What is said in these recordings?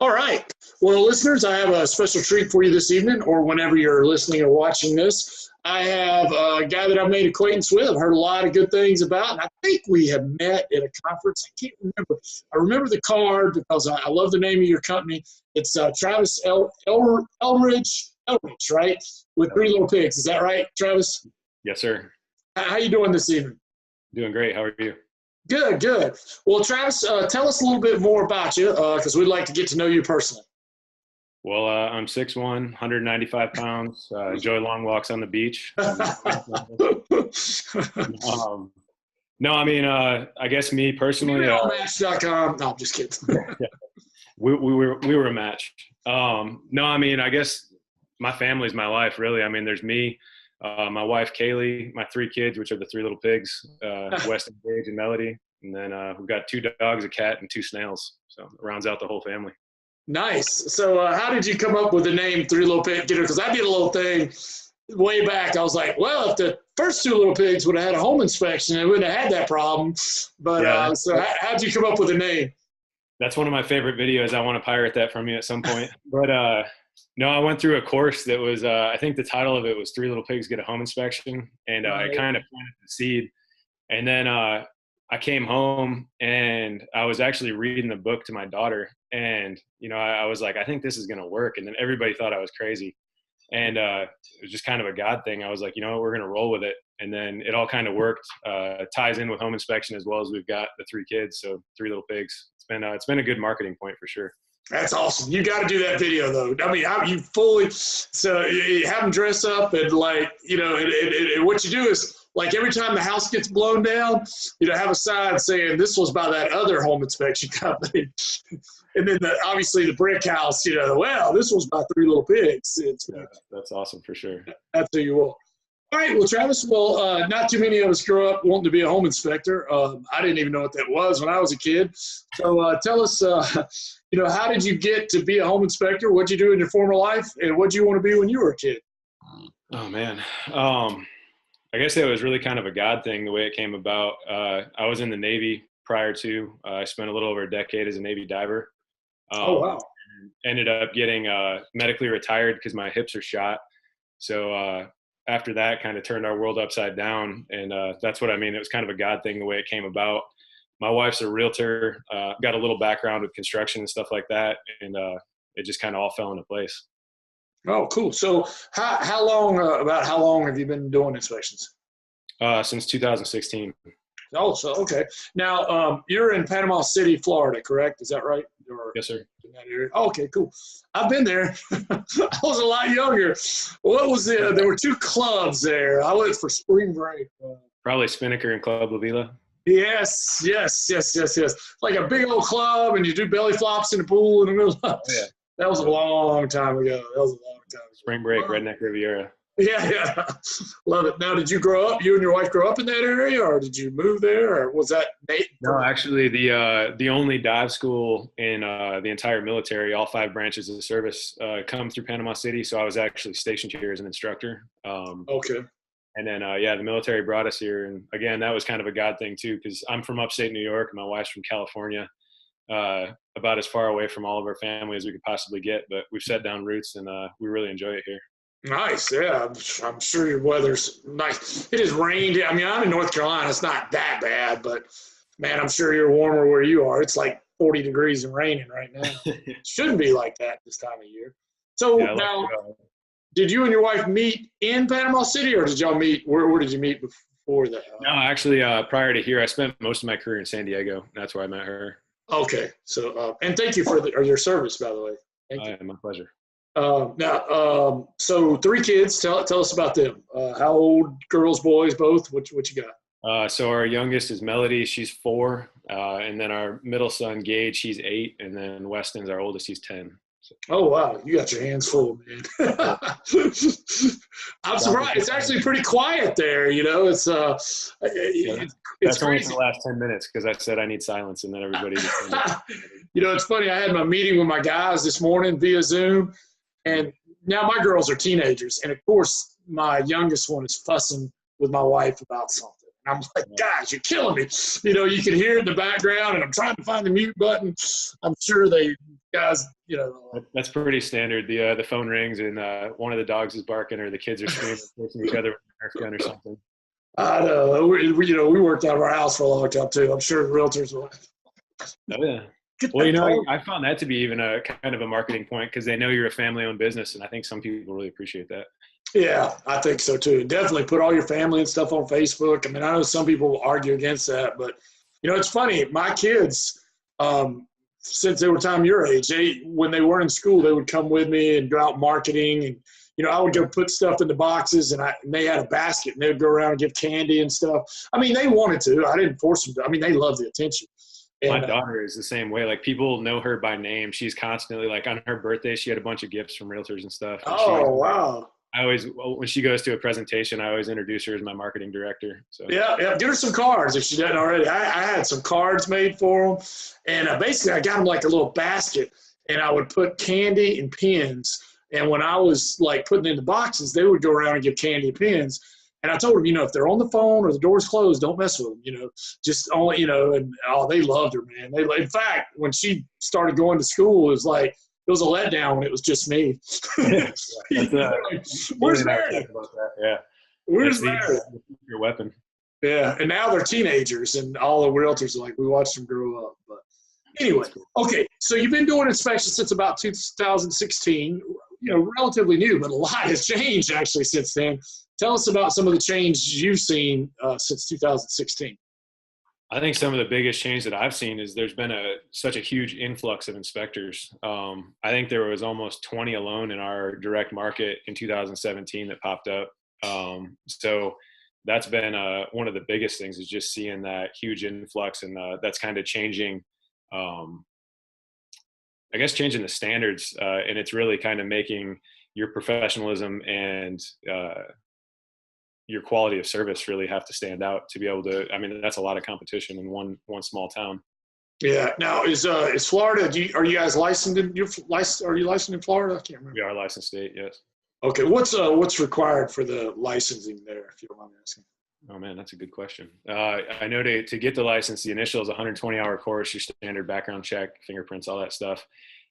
All right. Well, listeners, I have a special treat for you this evening, or whenever you're listening or watching this. I have a guy that I've made acquaintance with. I've heard a lot of good things about, and I think we have met at a conference. I can't remember. I remember the card because I love the name of your company. It's Travis Eldridge, right? With Three Little Pigs. Is that right, Travis? Yes, sir. How you doing this evening? Doing great. How are you? Good, good. Well, Travis, tell us a little bit more about you because we'd like to get to know you personally. Well, I'm 6'1", 195 pounds. Enjoy long walks on the beach. No, I mean, I guess me personally. Match.com. No, I'm just kidding. Yeah. We were a match. No, I mean, I guess my family's my life, really. I mean, there's me, my wife Kaylee, my 3 kids, which are the 3 little pigs, Weston, Gage, and Melody, and then we've got 2 dogs, a cat, and 2 snails. So it rounds out the whole family. Nice. So how did you come up with the name Three Little Pigs? Because I did a little thing way back. I was like, well, if the first 2 little pigs would have had a home inspection, they wouldn't have had that problem. But yeah, so how did you come up with the name? That's one of my favorite videos. I want to pirate that from you at some point. But no, I went through a course that was, I think the title of it was 3 Little Pigs Get a Home Inspection. And it kind of planted the seed. And then I came home and I was actually reading the book to my daughter. And, you know, I was like, I think this is going to work. And then everybody thought I was crazy. And it was just kind of a God thing. I was like, you know what, we're going to roll with it. And then it all kind of worked. Ties in with home inspection as well as we've got the 3 kids. So 3 Little Pigs. It's been a good marketing point for sure. That's awesome. You got to do that video though. I mean, so you have them dress up and like, you know, and what you do is like every time the house gets blown down, you know, have a sign saying this was by that other home inspection company. And then obviously the brick house, you know, well, this was by 3 Little Pigs. Yeah, that's awesome for sure. That's who you are. All right, well, Travis, not too many of us grew up wanting to be a home inspector. I didn't even know what that was when I was a kid. So tell us, you know, how did you get to be a home inspector? What did you do in your former life? And what did you want to be when you were a kid? Oh, man. I guess it was really kind of a God thing, the way it came about. I was in the Navy prior to. I spent a little over a decade as a Navy diver. Oh, wow. Ended up getting medically retired because my hips are shot. So after that, kind of turned our world upside down. And that's what I mean. It was kind of a God thing, the way it came about. My wife's a realtor, got a little background with construction and stuff like that. And it just kind of all fell into place. Oh, cool. So how long have you been doing inspections? Since 2016. Oh, so, okay. Now, you're in Panama City, Florida, correct? Is that right? Yes, sir. In that area? Oh, okay, cool. I've been there. I was a lot younger. What was it? There were 2 clubs there. I went for spring break. Probably Spinnaker and Club La Vila. Yes. Like a big old club, and you do belly flops in the pool in the middle. Oh, yeah. That was a long time ago. Spring break, Redneck Riviera. Yeah. Love it. Now, did you and your wife grow up in that area, or did you move there, or was that Nate? No, actually, the only dive school in the entire military, all 5 branches of the service, come through Panama City. So I was actually stationed here as an instructor. Okay. And then, the military brought us here. And, again, that was kind of a God thing, too, because I'm from upstate New York, and my wife's from California, about as far away from all of our family as we could possibly get. But we've set down roots, and we really enjoy it here. Nice, yeah. I'm sure your weather's nice. It has rained. I mean, I'm in North Carolina. It's not that bad, but, man, I'm sure you're warmer where you are. It's like 40 degrees and raining right now. It shouldn't be like that this time of year. So now, did you and your wife meet in Panama City, or did y'all meet – where did you meet before that? No, actually, prior to here, I spent most of my career in San Diego. That's where I met her. Okay. So, and thank you for your service, by the way. Thank you. My pleasure. Now, so 3 kids. Tell us about them. How old? Girls, boys, both? What you got? So our youngest is Melody. She's 4. And then our middle son, Gage, he's 8. And then Weston's our oldest. He's 10. So. Oh, wow. You got your hands full, man. I'm surprised. It's actually pretty quiet there. You know, it's that's only for the last 10 minutes because I said I need silence, and then everybody just You know, it's funny. I had my meeting with my guys this morning via Zoom, and now my girls are teenagers. And, of course, my youngest one is fussing with my wife about something. And I'm like, guys, you're killing me. You know, you can hear it in the background, and I'm trying to find the mute button. I'm sure they guys, That's pretty standard. The phone rings and one of the dogs is barking or the kids are screaming, chasing each other with a Nerf gun or something. I know. We worked out of our house for a long time too. I'm sure realtors will. Oh yeah. Well, I found that to be even a kind of a marketing point because they know you're a family-owned business, and I think some people really appreciate that. Yeah, I think so too. Definitely put all your family and stuff on Facebook. I mean, I know some people will argue against that, but it's funny. My kids, since they were time your age, when they weren't in school, they would come with me and go out marketing, and I would go put stuff in the boxes, and they had a basket, and they'd go around and give candy and stuff. I mean, they wanted to. I didn't force them to. I mean, they love the attention. And, my daughter is the same way. Like, people know her by name. She's constantly, like, on her birthday, she had a bunch of gifts from realtors and stuff. And wow. I always, when she goes to a presentation, I always introduce her as my marketing director. So yeah, get her some cards if she doesn't already. I had some cards made for them, and basically I got them like a little basket, and I would put candy and pens. And when I was like putting in the boxes, they would go around and give candy and pens. And I told them, if they're on the phone or the door's closed, don't mess with them, just only, and they loved her, man. In fact, when she started going to school, it was a letdown when it was just me. Where's Mary? Yeah. Where's Mary? Your weapon. Yeah. And now they're teenagers, and all the realtors are like, we watched them grow up. But anyway, okay. So you've been doing inspections since about 2016, relatively new, but a lot has changed actually since then. Tell us about some of the changes you've seen since 2016. I think some of the biggest change that I've seen is there's been such a huge influx of inspectors. I think there was almost 20 alone in our direct market in 2017 that popped up. So that's been one of the biggest things, is just seeing that huge influx, and that's kind of changing, changing the standards, and it's really kind of making your professionalism and your quality of service really have to stand out to be able to. I mean, that's a lot of competition in one small town. Yeah. Now, is Florida? Are you guys licensed in? Are you licensed in Florida? I can't remember. We are a licensed state. Yes. Okay. What's required for the licensing there, if you don't mind me asking? Oh man, that's a good question. I know to get the license, the initial is a 120-hour course, your standard background check, fingerprints, all that stuff,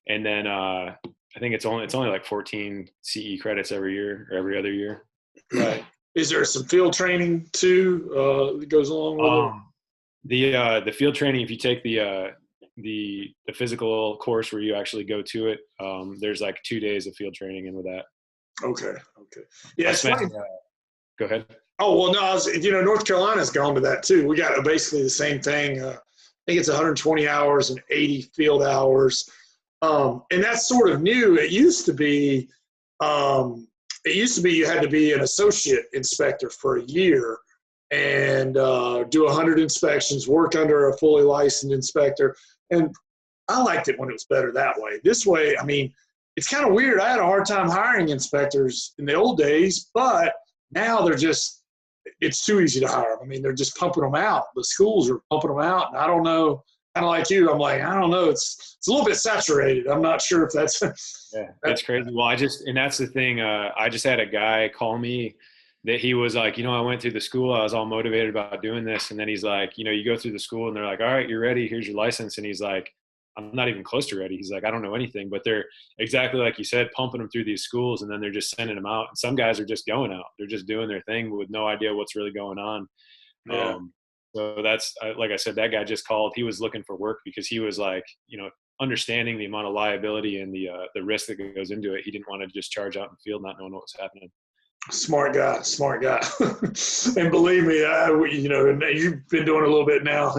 and then I think it's only like 14 CE credits every year or every other year. Right. Is there some field training too that goes along with it? The field training, if you take the physical course where you actually go to it, there's like 2 days of field training in with that. Okay. Yeah, it's funny. Go ahead. Oh well, no, North Carolina's gone to that too. We got basically the same thing. I think it's 120 hours and 80 field hours, and that's sort of new. It used to be. You had to be an associate inspector for a year and do 100 inspections, work under a fully licensed inspector. And I liked it when it was better that way. This way, I mean, it's kind of weird. I had a hard time hiring inspectors in the old days, but now it's too easy to hire them. I mean, they're just pumping them out. The schools are pumping them out. And I don't know, kind of like you, I'm like, I don't know. It's a little bit saturated. I'm not sure if that's – Yeah, it's crazy. Well, and that's the thing. I just had a guy call me that he was like, I went through the school. I was all motivated about doing this. And then he's like, you go through the school and they're like, all right, you're ready. Here's your license. And he's like, I'm not even close to ready. He's like, I don't know anything. But they're exactly like you said, pumping them through these schools, and then they're just sending them out. And some guys are just going out. They're just doing their thing with no idea what's really going on. Yeah. So that's, like I said, that guy just called. He was looking for work because he was like, understanding the amount of liability and the risk that goes into it. He didn't want to just charge out in the field not knowing what was happening. Smart guy. And believe me, and you've been doing it a little bit now.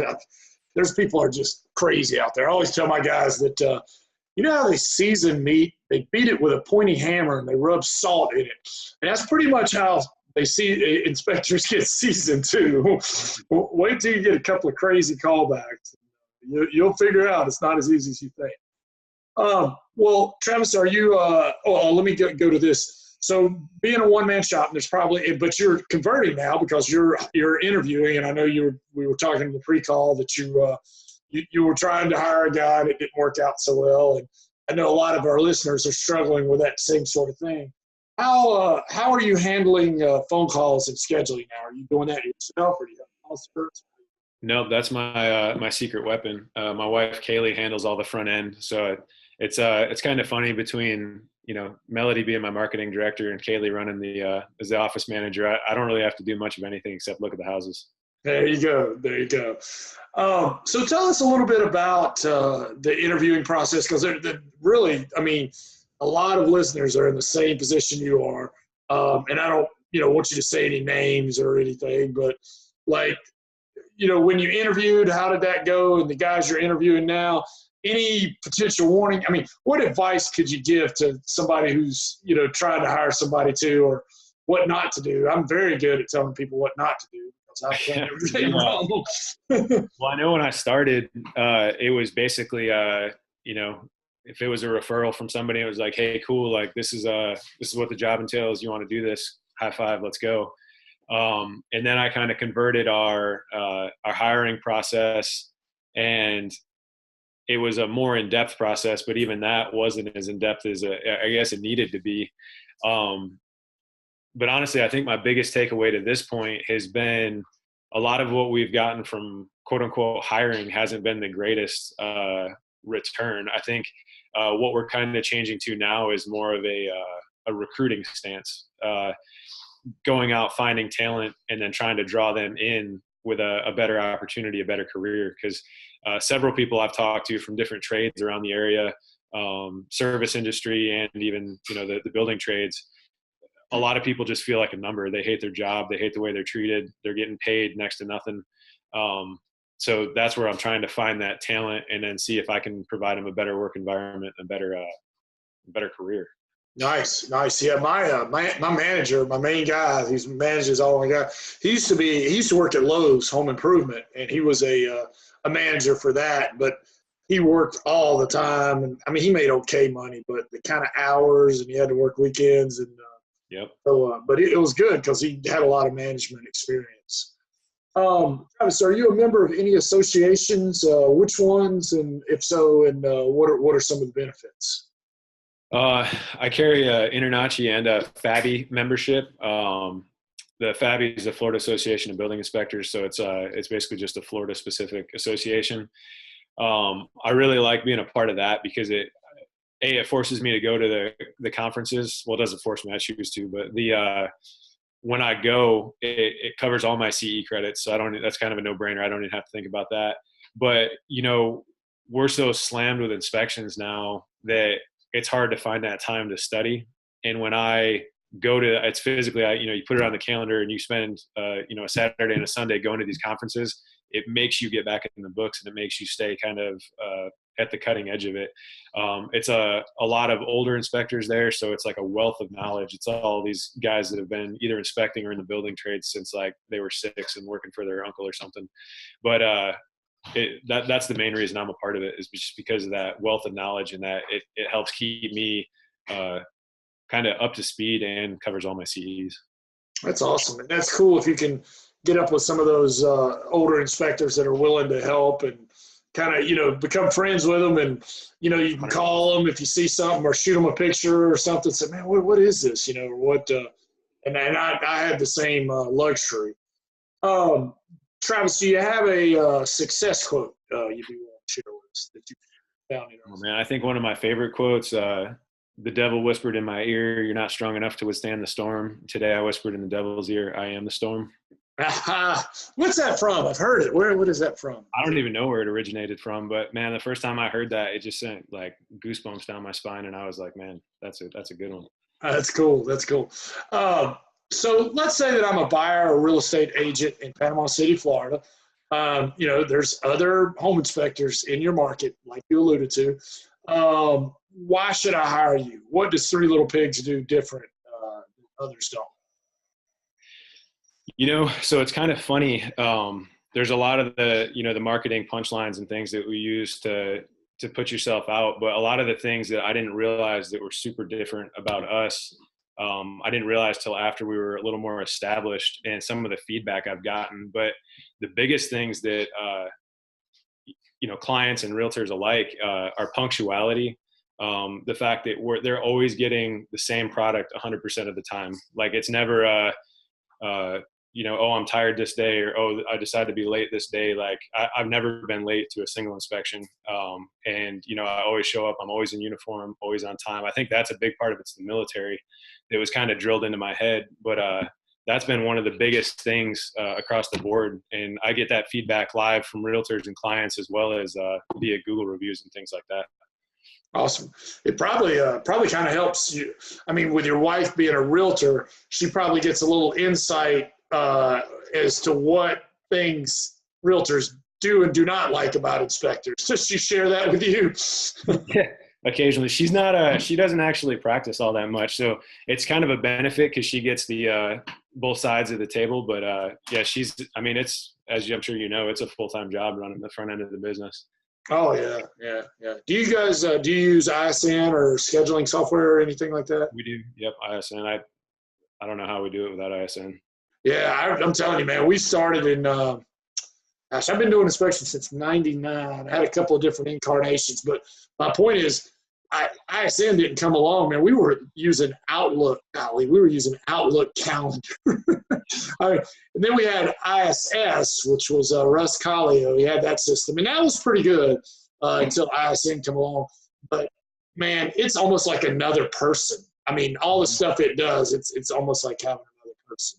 There's people are just crazy out there. I always tell my guys that, how they season meat? They beat it with a pointy hammer and they rub salt in it. And that's pretty much how they see inspectors get seasoned too. Wait till you get a couple of crazy callbacks. You'll figure out it's not as easy as you think. Well, Travis, are you let me go to this. So being a one-man shop, but you're converting now because you're interviewing, and I know we were talking in the pre-call that you were trying to hire a guy that didn't work out so well, and I know a lot of our listeners are struggling with that same sort of thing. How are you handling phone calls and scheduling now? Are you doing that yourself, or do you have call experts? No, that's my secret weapon. My wife Kaylee handles all the front end, so it's kind of funny between, Melody being my marketing director and Kaylee running as the office manager. I don't really have to do much of anything except look at the houses. There you go. There you go. So tell us a little bit about the interviewing process, because they're really, I mean, a lot of listeners are in the same position you are. And I don't, want you to say any names or anything, but like, when you interviewed, how did that go? And the guys you're interviewing now, any potential warning? I mean, what advice could you give to somebody who's, trying to hire somebody too, or what not to do? I'm very good at telling people what not to do, because I've done everything wrong. Well, I know when I started, it was basically, if it was a referral from somebody, it was like, hey, cool, like this is what the job entails. You want to do this? High five, let's go. And then I kind of converted our hiring process, and it was a more in-depth process, but even that wasn't as in-depth as I guess it needed to be. But honestly, I think my biggest takeaway to this point has been a lot of what we've gotten from quote unquote hiring hasn't been the greatest return. I think what we're kind of changing to now is more of a recruiting stance, going out, finding talent, and then trying to draw them in with a better opportunity, a better career. Because several people I've talked to from different trades around the area, service industry, and even, the building trades, a lot of people just feel like a number. They hate their job. They hate the way they're treated. They're getting paid next to nothing. So that's where I'm trying to find that talent and then see if I can provide them a better work environment, a better career. Nice. Yeah, my manager, my main guy, who manages all my guys, he used to work at Lowe's Home Improvement, and he was a manager for that. But he worked all the time, and I mean, he made okay money, but the kind of hours, and he had to work weekends, and yep. So, but it was good because he had a lot of management experience. Travis, are you a member of any associations? Which ones, and if so, and what are some of the benefits? I carry a Internachi and a FABI membership. The FABI is the Florida Association of Building Inspectors, so it's basically just a Florida-specific association. I really like being a part of that because it forces me to go to the conferences. Well, it doesn't force me; I choose to. But when I go, it covers all my CE credits, so that's kind of a no-brainer. I don't even have to think about that. But we're so slammed with inspections now that it's hard to find that time to study. And when I go to, it's physically, you put it on the calendar and you spend, a Saturday and a Sunday going to these conferences, it makes you get back in the books and it makes you stay kind of at the cutting edge of it. It's a lot of older inspectors there. So it's like a wealth of knowledge. It's all these guys that have been either inspecting or in the building trades since like they were 6 and working for their uncle or something. But, that's the main reason I'm a part of it, is just because of that wealth of knowledge, and that it helps keep me kind of up to speed and covers all my CEs. That's awesome. And that's cool if you can get up with some of those older inspectors that are willing to help and kind of, become friends with them. And, you can call them if you see something or shoot them a picture or something. Say, man, what is this? Or what? And I had the same luxury. Travis, do you have a success quote you'd be willing to share with us that you found interesting? Oh, man, I think one of my favorite quotes, the devil whispered in my ear, "You're not strong enough to withstand the storm. Today I whispered in the devil's ear, I am the storm." What's that from? I've heard it. What is that from? I don't even know where it originated from, but man, the first time I heard that, it just sent like goosebumps down my spine, and I was like, man, that's a good one. That's cool. So let's say that I'm a buyer or real estate agent in Panama City, Florida. There's other home inspectors in your market, like you alluded to. Why should I hire you? What does Three Little Pigs do different than others don't? So it's kind of funny. There's a lot of the marketing punchlines and things that we use to put yourself out, but a lot of the things that I didn't realize that were super different about us, I didn't realize till after we were a little more established, and some of the feedback I've gotten. But the biggest things that clients and realtors alike are punctuality. The fact that they're always getting the same product 100% of the time. Like it's never oh, I'm tired this day, or, oh, I decided to be late this day. Like I've never been late to a single inspection. And, I always show up. I'm always in uniform, always on time. I think that's a big part of it's the military. It was kind of drilled into my head, but that's been one of the biggest things across the board. And I get that feedback live from realtors and clients, as well as via Google reviews and things like that. Awesome. It probably kind of helps you. I mean, with your wife being a realtor, she probably gets a little insight as to what things realtors do and do not like about inspectors. Does she share that with you? Occasionally. She's not she doesn't actually practice all that much, so it's kind of a benefit because she gets the both sides of the table. But yeah, it's, as I'm sure it's a full-time job running the front end of the business. Oh yeah. Do you guys do you use ISN or scheduling software or anything like that? We do. Yep, ISN. I don't know how we do it without ISN. Yeah, I'm telling you, man. We started in I've been doing inspections since '99. I had a couple of different incarnations, but my point is, ISN didn't come along, man. We were using Outlook. Golly, we were using Outlook calendar. And then we had ISS, which was Russ Collio. He had that system, and that was pretty good until ISN come along. But man, it's almost like another person. I mean, all the stuff it does, it's almost like having another person.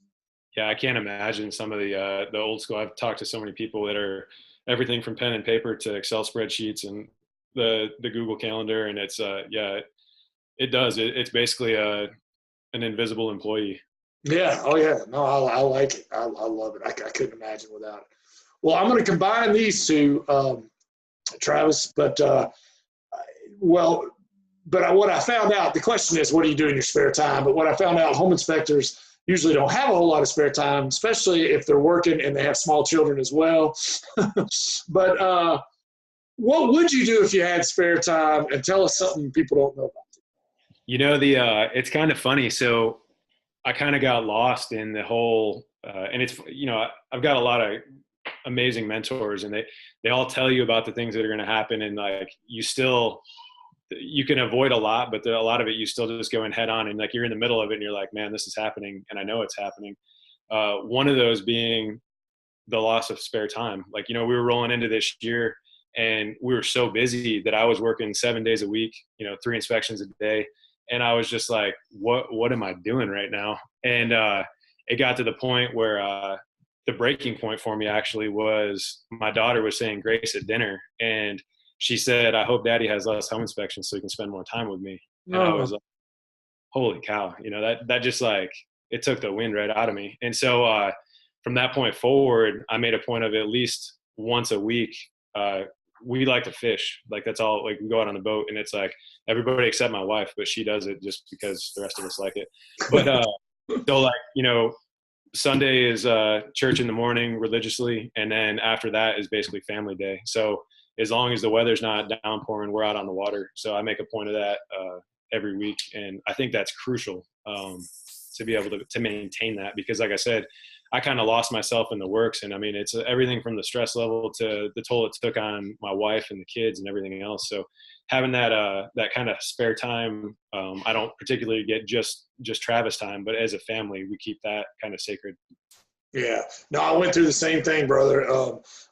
Yeah, I can't imagine some of the old school. I've talked to so many people that are everything from pen and paper to Excel spreadsheets and the Google Calendar, and it's it does. It's basically an invisible employee. Yeah. Oh yeah. No, I like it. I love it. I couldn't imagine without it. Well, I'm going to combine these two, Travis. But what I found out, the question is, what do you do in your spare time? But what I found out, home inspectors usually don't have a whole lot of spare time, especially if they're working and they have small children as well. But what would you do if you had spare time? And tell us something people don't know about. It's kind of funny. So I kind of got lost in the whole, and it's, I've got a lot of amazing mentors, and they all tell you about the things that are going to happen. And like, you can avoid a lot, but a lot of it, you still just go in head on, and like, you're in the middle of it and you're like, man, this is happening. And I know it's happening. One of those being the loss of spare time. Like, we were rolling into this year and we were so busy that I was working 7 days a week, 3 inspections a day. And I was just like, what am I doing right now? And it got to the point where the breaking point for me actually was my daughter was saying grace at dinner, and she said, I hope daddy has less home inspections so he can spend more time with me. And I was like, holy cow, that just like, it took the wind right out of me. And so from that point forward, I made a point of at least once a week. We like to fish. Like, that's all. Like, we go out on the boat, and it's like everybody except my wife, but she does it just because the rest of us like it. But so like, Sunday is church in the morning religiously, and then after that is basically family day. So as long as the weather's not downpouring, we're out on the water. So I make a point of that every week, and I think that's crucial to be able to maintain that, because like I said, I kind of lost myself in the works. And I mean, it's everything from the stress level to the toll it took on my wife and the kids and everything else. So having that kind of spare time, I don't particularly get just Travis time, but as a family, we keep that kind of sacred. Yeah. No, I went through the same thing, brother.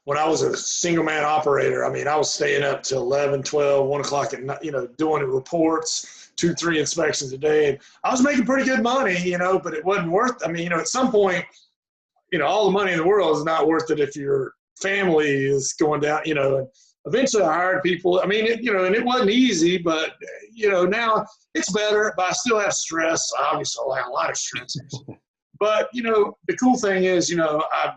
When I was a single man operator, I mean, I was staying up till 11, 12, 1 o'clock at night, doing reports, 2, 3 inspections a day. And I was making pretty good money, but it wasn't worth, at some point, all the money in the world is not worth it if your family is going down, and eventually I hired people. I mean, and it wasn't easy, but, now it's better, but I still have stress. Obviously, I have a lot of stress. But, the cool thing is, I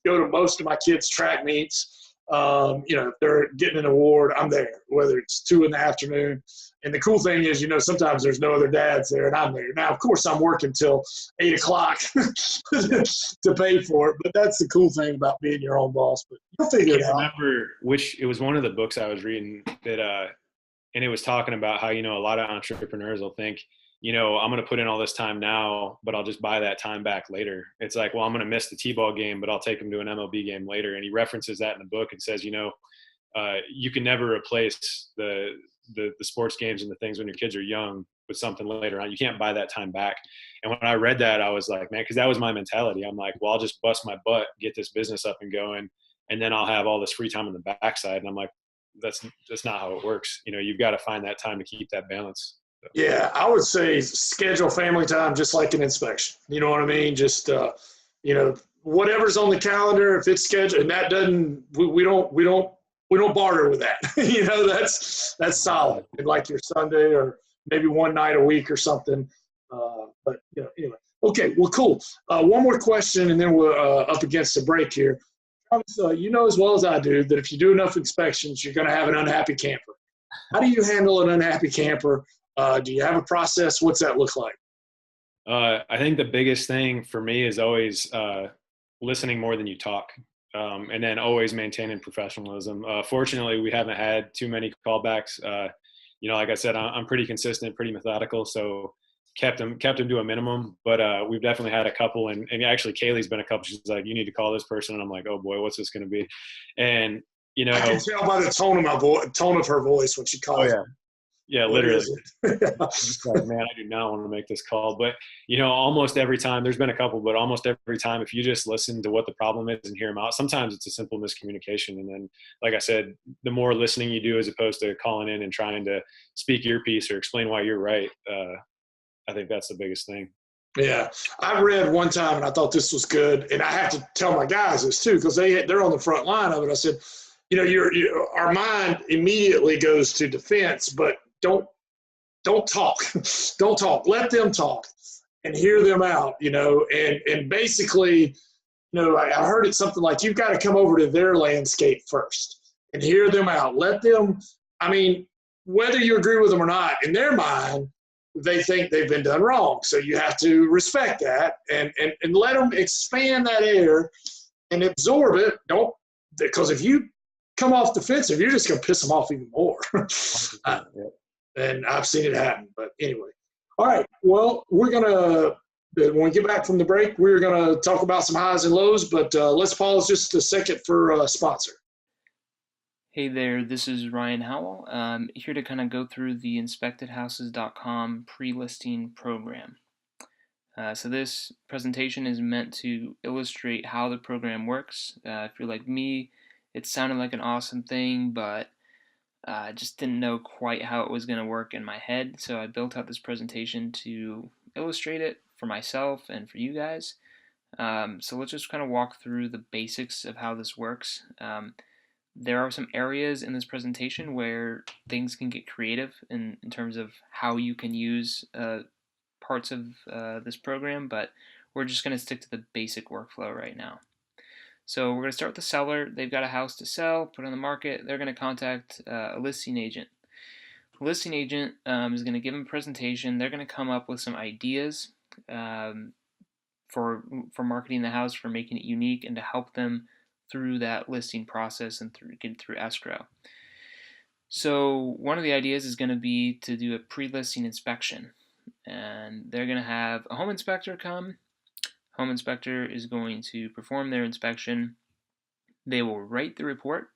go to most of my kids' track meets. If they're getting an award, I'm there, whether it's 2 in the afternoon. And the cool thing is, sometimes there's no other dads there, and I'm there. Now, of course, I'm working till 8 o'clock to pay for it. But that's the cool thing about being your own boss. But you'll figure it out. I remember it was one of the books I was reading that, and it was talking about how, a lot of entrepreneurs will think, I'm going to put in all this time now, but I'll just buy that time back later. It's like, well, I'm going to miss the T-ball game, but I'll take them to an MLB game later. And he references that in the book and says, you can never replace the sports games and the things when your kids are young with something later on. You can't buy that time back. And when I read that, I was like, man, because that was my mentality. I'm like, well, I'll just bust my butt, get this business up and going, and then I'll have all this free time on the backside. And I'm like, that's not how it works. You've got to find that time to keep that balance. So. Yeah, I would say schedule family time just like an inspection. You know what I mean? Just whatever's on the calendar, if it's scheduled, and that doesn't, we don't barter with that. That's solid. And like your Sunday or maybe one night a week or something. But anyway. Okay, well, cool. One more question, and then we're up against the break here. Travis, you know as well as I do that if you do enough inspections, you're going to have an unhappy camper. How do you handle an unhappy camper? Do you have a process? What's that look like? I think the biggest thing for me is always listening more than you talk, and then always maintaining professionalism. Fortunately, we haven't had too many callbacks. Like I said, I'm pretty consistent, pretty methodical, so kept them to a minimum. But we've definitely had a couple, and actually Kaylee's been a couple. She's like, "You need to call this person," and I'm like, "Oh boy, what's this going to be?" And I can tell by the tone of her voice when she calls. Oh yeah. Yeah, literally. Like, man, I do not want to make this call. But, almost every time, there's been a couple, but almost every time, if you just listen to what the problem is and hear them out, sometimes it's a simple miscommunication. And then, like I said, the more listening you do as opposed to calling in and trying to speak your piece or explain why you're right, I think that's the biggest thing. Yeah. I read one time, and I thought this was good. And I have to tell my guys this, too, because they're on the front line of it. I said, our mind immediately goes to defense, but don't talk. Don't talk. Let them talk and hear them out, and basically, I heard it something like you've got to come over to their landscape first and hear them out. Let them, whether you agree with them or not, in their mind, they think they've been done wrong. So you have to respect that and let them expand that air and absorb it. Because if you come off defensive, you're just going to piss them off even more. And I've seen it happen. But anyway. All right. Well, when we get back from the break, we're going to talk about some highs and lows, but let's pause just a second for a sponsor. Hey there, this is Ryan Howell. Here to kind of go through the InspectedHouses.com pre-listing program. So this presentation is meant to illustrate how the program works. If you're like me, it sounded like an awesome thing, but I just didn't know quite how it was going to work in my head, so I built out this presentation to illustrate it for myself and for you guys. So let's just kind of walk through the basics of how this works. There are some areas in this presentation where things can get creative in terms of how you can use parts of this program, but we're just going to stick to the basic workflow right now. So we're going to start with the seller. They've got a house to sell, put on the market. They're going to contact a listing agent. The listing agent is going to give them a presentation. They're going to come up with some ideas for marketing the house, for making it unique, and to help them through that listing process and get through escrow. So one of the ideas is going to be to do a pre-listing inspection. And they're going to have a home inspector come. Home inspector is going to perform their inspection. They will write the report,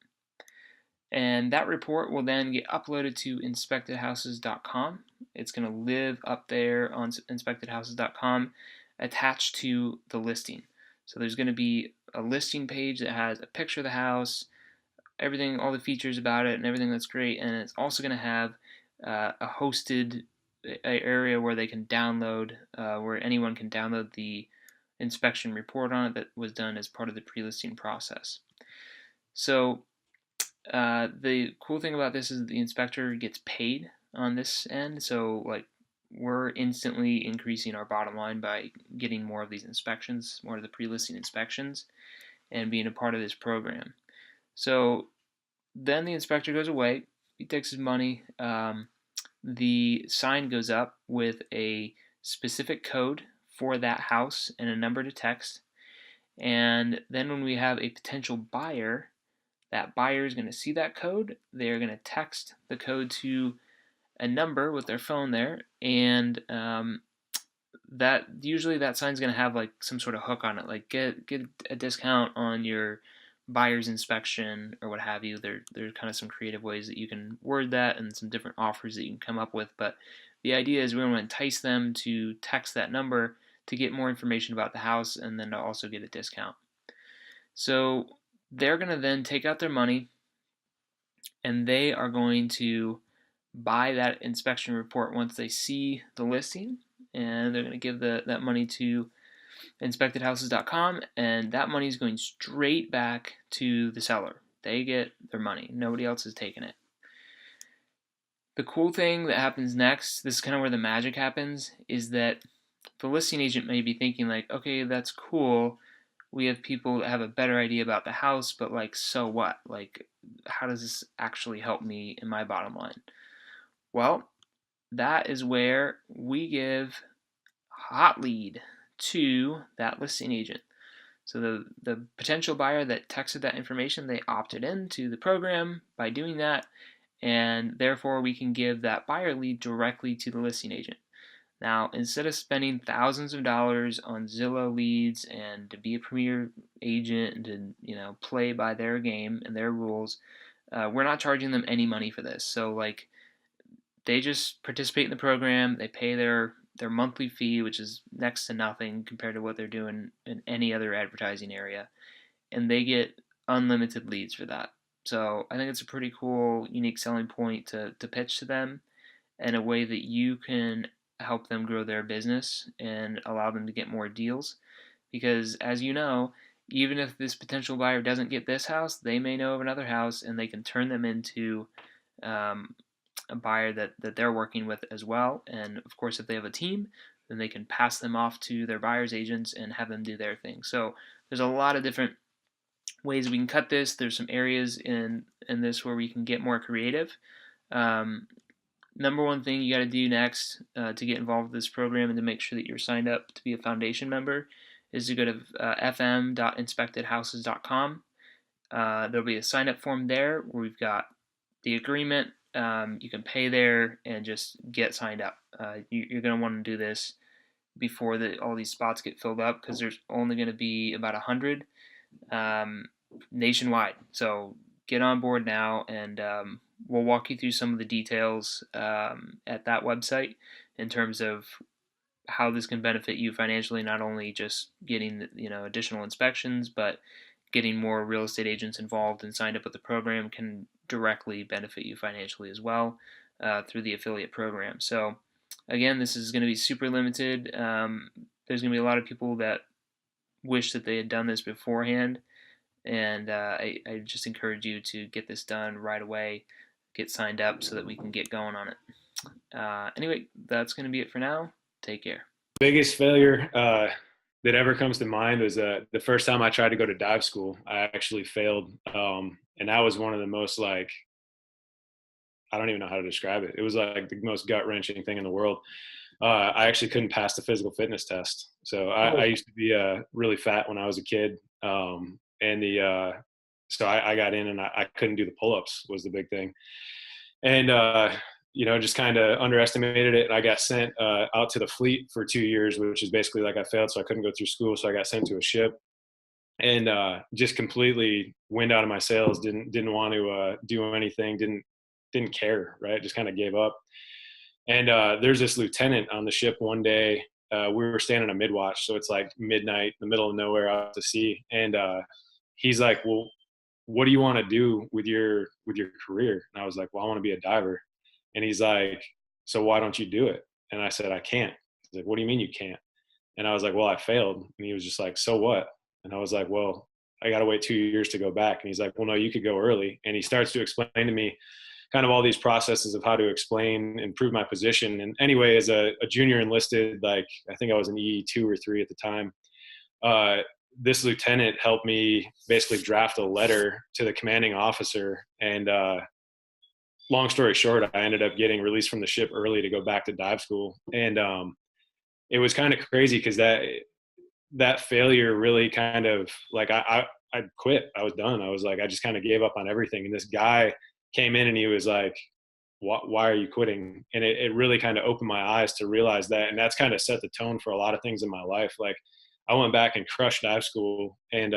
and that report will then get uploaded to InspectedHouses.com. It's going to live up there on InspectedHouses.com attached to the listing. So there's going to be a listing page that has a picture of the house, everything, all the features about it, and everything that's great. And it's also going to have a hosted area where they can download, where anyone can download the inspection report on it that was done as part of the pre-listing process. So the cool thing about this is the inspector gets paid on this end. So like we're instantly increasing our bottom line by getting more of these inspections, more of the pre-listing inspections, and being a part of this program. So then the inspector goes away. He takes his money. The sign goes up with a specific code for that house and a number to text. And then when we have a potential buyer, that buyer is going to see that code. They're going to text the code to a number with their phone there, and that sign's going to have like some sort of hook on it, like get a discount on your buyer's inspection or what have you. There's kind of some creative ways that you can word that and some different offers that you can come up with. But the idea is we want to entice them to text that number to get more information about the house and then to also get a discount. So they're going to then take out their money and they are going to buy that inspection report once they see the listing, and they're going to give that money to inspectedhouses.com, and that money is going straight back to the seller. They get their money. Nobody else is taking it. The cool thing that happens next, this is kind of where the magic happens, is that the listing agent may be thinking like, okay, that's cool. We have people that have a better idea about the house, but like, so what? Like, how does this actually help me in my bottom line? Well, that is where we give hot lead to that listing agent. So the potential buyer that texted that information, they opted into the program by doing that, and therefore we can give that buyer lead directly to the listing agent. Now, instead of spending thousands of dollars on Zillow leads and to be a premier agent and to play by their game and their rules, we're not charging them any money for this. So like, they just participate in the program. They pay their monthly fee, which is next to nothing compared to what they're doing in any other advertising area, and they get unlimited leads for that. So I think it's a pretty cool, unique selling point to pitch to them, and a way that you can help them grow their business and allow them to get more deals. Because as you know, even if this potential buyer doesn't get this house, they may know of another house, and they can turn them into a buyer that they're working with as well. And of course, if they have a team, then they can pass them off to their buyer's agents and have them do their thing. So there's a lot of different ways we can cut this. There's some areas in this where we can get more creative. Number one thing you got to do next to get involved with this program and to make sure that you're signed up to be a foundation member is to go to fm.inspectedhouses.com. There'll be a sign up form there where we've got the agreement. You can pay there and just get signed up. You're going to want to do this before all these spots get filled up, because there's only going to be about 100 nationwide. So get on board now, and we'll walk you through some of the details at that website in terms of how this can benefit you financially, not only just getting additional inspections, but getting more real estate agents involved and signed up with the program can directly benefit you financially as well through the affiliate program. So again, this is going to be super limited. There's going to be a lot of people that wish that they had done this beforehand, and I just encourage you to get this done right away, get signed up so that we can get going on it. Anyway, that's going to be it for now. Take care. Biggest failure that ever comes to mind was the first time I tried to go to dive school. I actually failed, and that was one of the most, like, I don't even know how to describe it. It was like the most gut-wrenching thing in the world. I actually couldn't pass the physical fitness test. So I used to be really fat when I was a kid, so I got in and I couldn't do the pull-ups was the big thing. And just kind of underestimated it. And I got sent out to the fleet for 2 years, which is basically like I failed, so I couldn't go through school. So I got sent to a ship, and just completely wind out of my sails. Didn't want to do anything. Didn't care. Right. Just kind of gave up. And there's this lieutenant on the ship one day. We were staying on a mid-watch, so it's like midnight, in the middle of nowhere out to sea. And he's like, "Well, what do you want to do with your career?" And I was like, "Well, I want to be a diver." And he's like, "So why don't you do it?" And I said, "I can't." He's like, "What do you mean you can't?" And I was like, "Well, I failed." And he was just like, "So what?" And I was like, "Well, I got to wait 2 years to go back." And he's like, "Well, no, you could go early." And he starts to explain to me kind of all these processes of how to explain and prove my position. And anyway, as a junior enlisted, like I think I was an EE2 or 3 at the time, this lieutenant helped me basically draft a letter to the commanding officer. And long story short, I ended up getting released from the ship early to go back to dive school. And it was kind of crazy because that failure really kind of, like, I quit. I was done. I was like, I just kind of gave up on everything. And this guy came in and he was like, why are you quitting? And it really kind of opened my eyes to realize that. And that's kind of set the tone for a lot of things in my life. Like, I went back and crushed dive school, and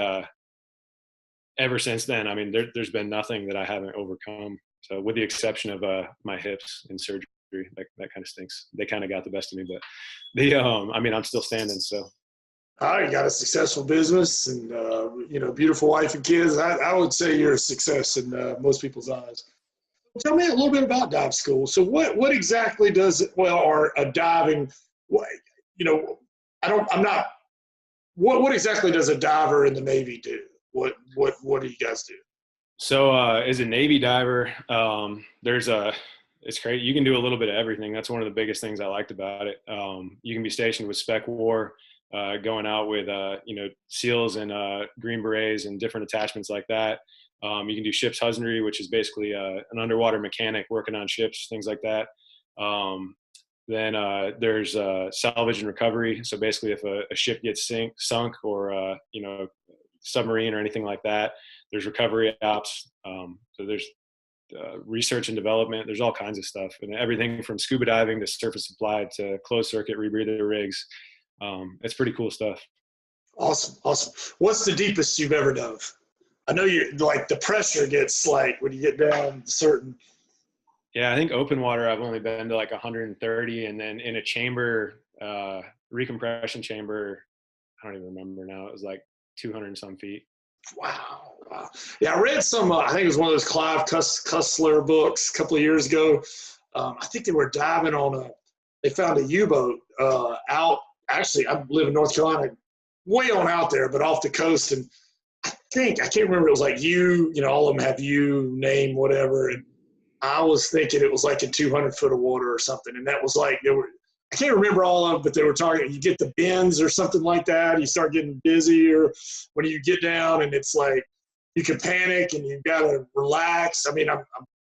ever since then, I mean, there's been nothing that I haven't overcome. So with the exception of my hips and surgery, that kind of stinks. They kind of got the best of me, but I mean, I'm still standing. So. You got a successful business and, beautiful wife and kids. I would say you're a success in most people's eyes. Tell me a little bit about dive school. So what exactly does or a diving, what exactly does a diver in the Navy do? What do you guys do? So as a Navy diver, it's great. You can do a little bit of everything. That's one of the biggest things I liked about it. You can be stationed with Spec War, going out with, SEALs and Green Berets and different attachments like that. You can do ship's husbandry, which is basically an underwater mechanic working on ships, things like that. Then there's salvage and recovery. So basically if a ship gets sunk or, submarine or anything like that, there's recovery ops. So there's research and development. There's all kinds of stuff, and everything from scuba diving to surface applied to closed circuit rebreather rigs. It's pretty cool stuff. Awesome. What's the deepest you've ever dove? I know you like the pressure gets slight when you get down certain. Yeah, I think open water I've only been to like 130, and then in a chamber, recompression chamber, I don't even remember now. It was like 200 and some feet. Wow. Yeah, I read some. I think it was one of those Clive Cussler books a couple of years ago. I think they were diving on they found a U-boat out. Actually, I live in North Carolina, way on out there, but off the coast. And I can't remember. It was like all of them have name, whatever. And I was thinking it was like in 200 foot of water or something. And that was like, I can't remember all of them, but they were talking, you get the bends or something like that. You start getting busy, or when you get down and it's like, you can panic and you got to relax. I mean, I'm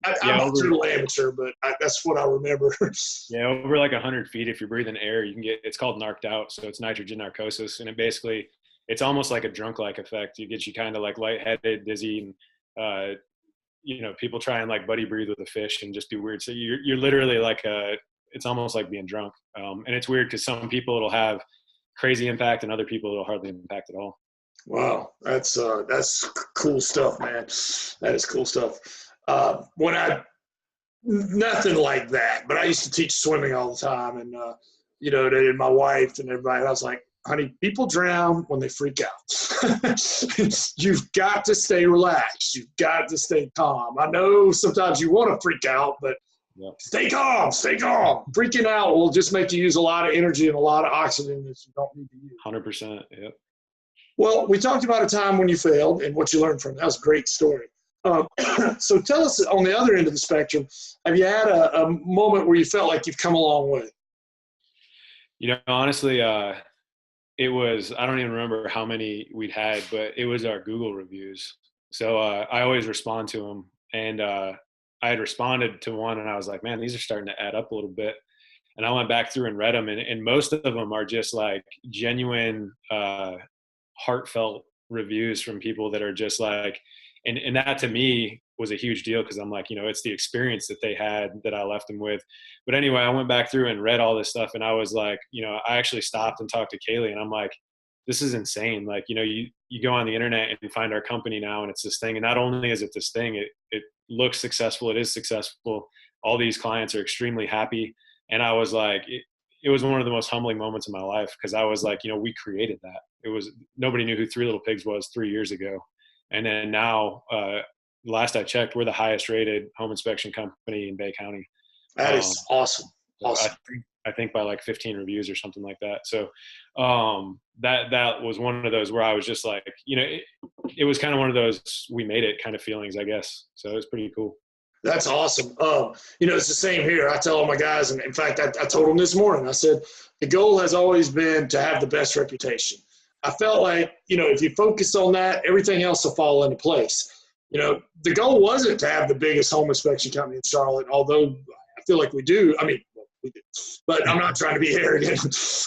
a total amateur, but that's what I remember. Yeah, over like 100 feet, if you're breathing air, you can it's called narked out. So it's nitrogen narcosis. And it's almost like a drunk-like effect. It gets you kind of like lightheaded, dizzy, and, people try and like buddy breathe with a fish and just do weird. So you're literally like it's almost like being drunk. And it's weird because some people it'll have crazy impact and other people it'll hardly impact at all. Wow. That's cool stuff, man. That is cool stuff. Nothing like that, but I used to teach swimming all the time, and and my wife and everybody, I was like, honey, people drown when they freak out. You've got to stay relaxed. You've got to stay calm. I know sometimes you want to freak out, but stay calm. Freaking out will just make you use a lot of energy and a lot of oxygen that you don't need to use. 100%. Yep. Well, we talked about a time when you failed and what you learned from it. That was a great story. So tell us, on the other end of the spectrum, have you had a moment where you felt like you've come a long way? Honestly, it was, I don't even remember how many we'd had, but it was our Google reviews. So I always respond to them. And I had responded to one and I was like, man, these are starting to add up a little bit. And I went back through and read them. And most of them are just like genuine, heartfelt reviews from people that are just like, and that to me was a huge deal, because I'm like, it's the experience that they had that I left them with. But anyway, I went back through and read all this stuff, and I was like, I actually stopped and talked to Kaylee, and I'm like, this is insane. Like, you go on the internet and you find our company now, and it's this thing. And not only is it this thing, it looks successful. It is successful. All these clients are extremely happy. And I was like, it was one of the most humbling moments of my life, because I was like, we created that. Nobody knew who Three Little Pigs was 3 years ago. And then now, last I checked, we're the highest rated home inspection company in Bay County. That is awesome. Awesome. I think by like 15 reviews or something like that. So that was one of those where I was just like, it was kind of one of those we made it kind of feelings, I guess. So it was pretty cool. That's awesome. It's the same here. I tell all my guys, and in fact, I told them this morning, I said, the goal has always been to have the best reputation. I felt like, if you focus on that, everything else will fall into place. The goal wasn't to have the biggest home inspection company in Charlotte, although I feel like we do. I mean, we do. But I'm not trying to be arrogant.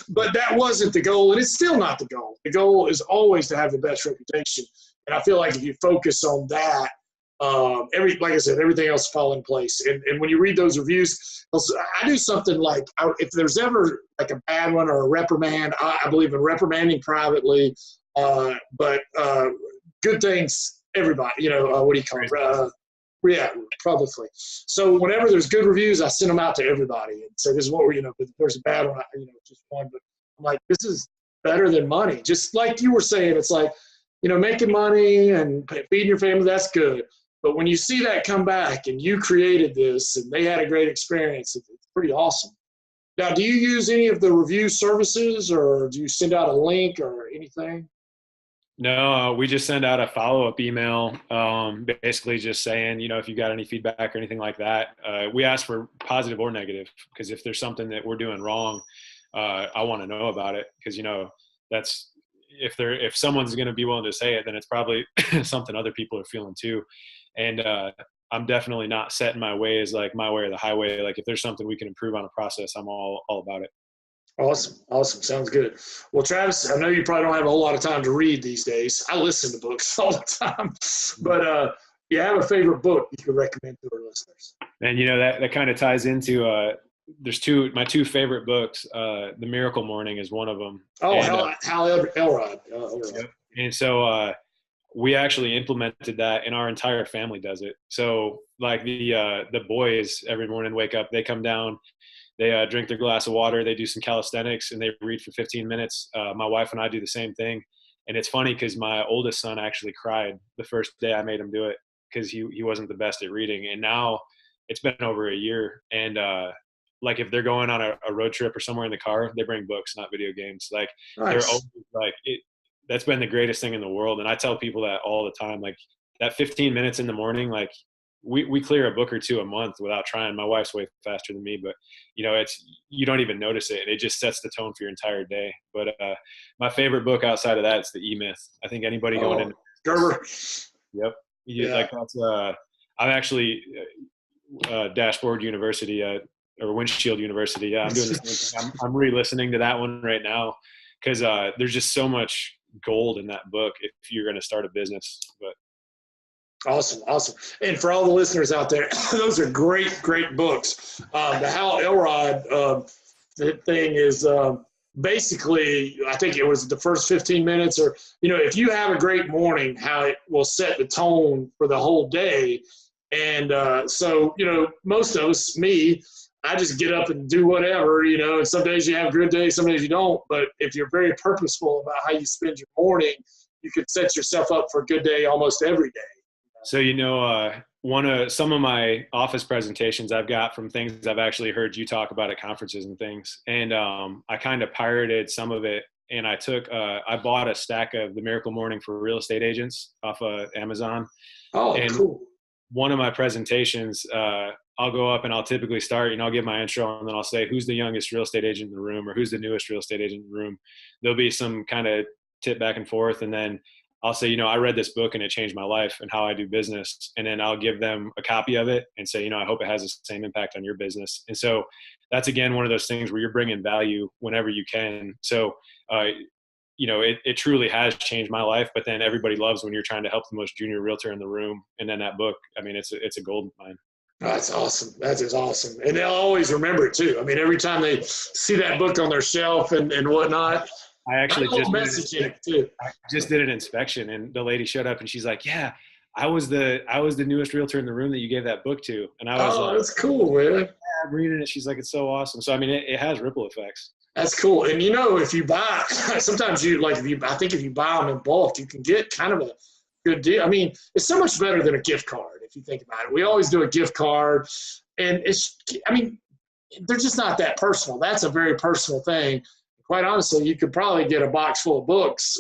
But that wasn't the goal, and it's still not the goal. The goal is always to have the best reputation. And I feel like if you focus on that, like I said, everything else fall in place. And when you read those reviews, I do something like, if there's ever like a bad one or a reprimand, I believe in reprimanding privately, but good things everybody, what do you call it? Yeah, publicly. So whenever there's good reviews, I send them out to everybody and say, this is what if there's a bad one, just one. But I'm like, this is better than money. Just like you were saying, it's like, making money and feeding your family, that's good. But when you see that come back and you created this and they had a great experience, it's pretty awesome. Now, do you use any of the review services, or do you send out a link or anything? No, we just send out a follow-up email, basically just saying, if you got any feedback or anything like that. We ask for positive or negative, because if there's something that we're doing wrong, I want to know about it, because that's if someone's going to be willing to say it, then it's probably something other people are feeling too. And I'm definitely not set in my ways, like my way or the highway. Like if there's something we can improve on a process, I'm all about it. Awesome. Sounds good. Well, Travis, I know you probably don't have a whole lot of time to read these days. I listen to books all the time, but you have a favorite book you could recommend to our listeners? And that kind of ties into there's my two favorite books. The Miracle Morning is one of them. Oh, Hal Elrod. Yep. And so we actually implemented that, and our entire family does it. So like the boys every morning wake up, they come down, they drink their glass of water, they do some calisthenics, and they read for 15 minutes. My wife and I do the same thing. And it's funny because my oldest son actually cried the first day I made him do it, because he wasn't the best at reading. And now it's been over a year. And like if they're going on a road trip or somewhere in the car, they bring books, not video games. Like nice. They're always like it. That's been the greatest thing in the world. And I tell people that all the time, like that 15 minutes in the morning, like we clear a book or two a month without trying. My wife's way faster than me, but you don't even notice it. It just sets the tone for your entire day. But my favorite book outside of that is the E-Myth. I think anybody going in Gerber. Yep. Like that's I'm actually Dashboard University or Windshield University. Yeah, I'm doing the same thing. I'm re-listening to that one right now, because there's just so much gold in that book if you're going to start a business. But awesome. And for all the listeners out there, those are great books. The Hal Elrod thing is basically, I think it was the first 15 minutes, or if you have a great morning, how it will set the tone for the whole day. And so most of us, me, I just get up and do whatever, and some days you have a good day, some days you don't. But if you're very purposeful about how you spend your morning, you could set yourself up for a good day almost every day. So, some of my office presentations I've got from things I've actually heard you talk about at conferences and things. And I kind of pirated some of it, and I bought a stack of The Miracle Morning for real estate agents off of Amazon. Oh, and cool. One of my presentations, I'll go up and I'll typically start, I'll give my intro, and then I'll say, who's the youngest real estate agent in the room, or who's the newest real estate agent in the room. There'll be some kind of tip back and forth. And then I'll say, I read this book and it changed my life and how I do business. And then I'll give them a copy of it and say, I hope it has the same impact on your business. And so that's, again, one of those things where you're bringing value whenever you can. So, it truly has changed my life, but then everybody loves when you're trying to help the most junior realtor in the room. And then that book, it's a gold mine. That's awesome. That is awesome. And they'll always remember it too. Every time they see that book on their shelf and whatnot, I actually just did an inspection, and the lady showed up and she's like, yeah, I was the newest realtor in the room that you gave that book to. And I was like, that's cool, man. Yeah, I'm reading it. She's like, it's so awesome. So, it has ripple effects. That's cool. And if you buy, sometimes I think if you buy them in bulk, you can get kind of a good deal. It's so much better than a gift card if you think about it. We always do a gift card, and they're just not that personal. That's a very personal thing. Quite honestly, you could probably get a box full of books.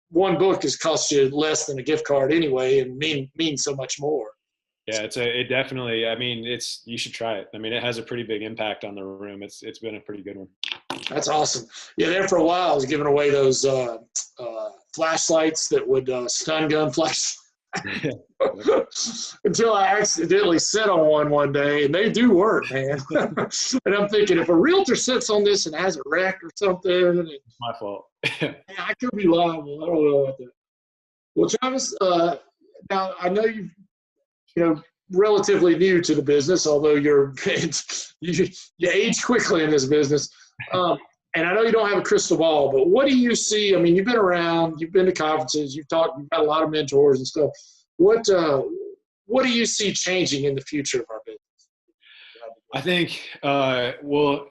One book has cost you less than a gift card anyway, and means so much more. Yeah, it definitely. You should try it. It has a pretty big impact on the room. It's been a pretty good one. That's awesome. Yeah, there for a while I was giving away those flashlights that would stun gun flash. Until I accidentally sit on one day, and they do work, man. And I'm thinking, if a realtor sits on this and has a wreck or something, it's my fault. I could be liable. I don't know about that. Well, Travis, now I know you're relatively new to the business, although you age quickly in this business. And I know you don't have a crystal ball, but what do you see? You've been around, you've been to conferences, you've got a lot of mentors and stuff. what do you see changing in the future of our business? I think, well,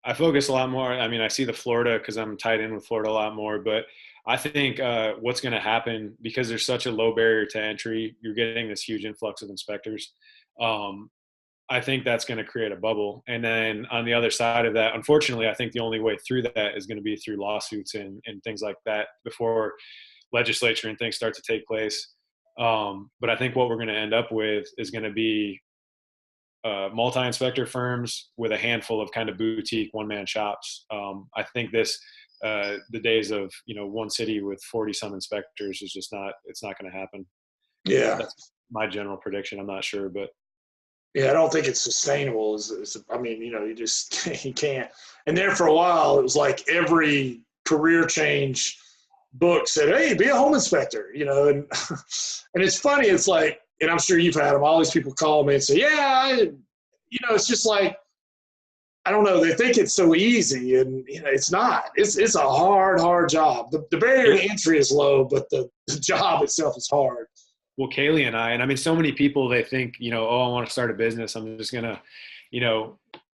I focus a lot more. I mean, I see the Florida because I'm tied in with Florida a lot more, but I think what's going to happen, because there's such a low barrier to entry, you're getting this huge influx of inspectors. I think that's going to create a bubble. And then on the other side of that, unfortunately, I think the only way through that is going to be through lawsuits and things like that before legislature and things start to take place. But I think what we're going to end up with is going to be multi-inspector firms with a handful of kind of boutique one-man shops. I think the days of, one city with 40 some inspectors is just it's not going to happen. Yeah. That's my general prediction. I'm not sure, but yeah, I don't think it's sustainable. I mean, you can't. And there for a while, it was like every career change book said, "Hey, be a home inspector," and and it's funny. It's like, and I'm sure you've had them. All these people call me and say, "Yeah, it's just like, I don't know. They think it's so easy, and it's not. It's a hard job. The barrier to entry is low, but the job itself is hard." Well, Kaylee and I mean, so many people, they think, oh, I want to start a business. I'm just going to,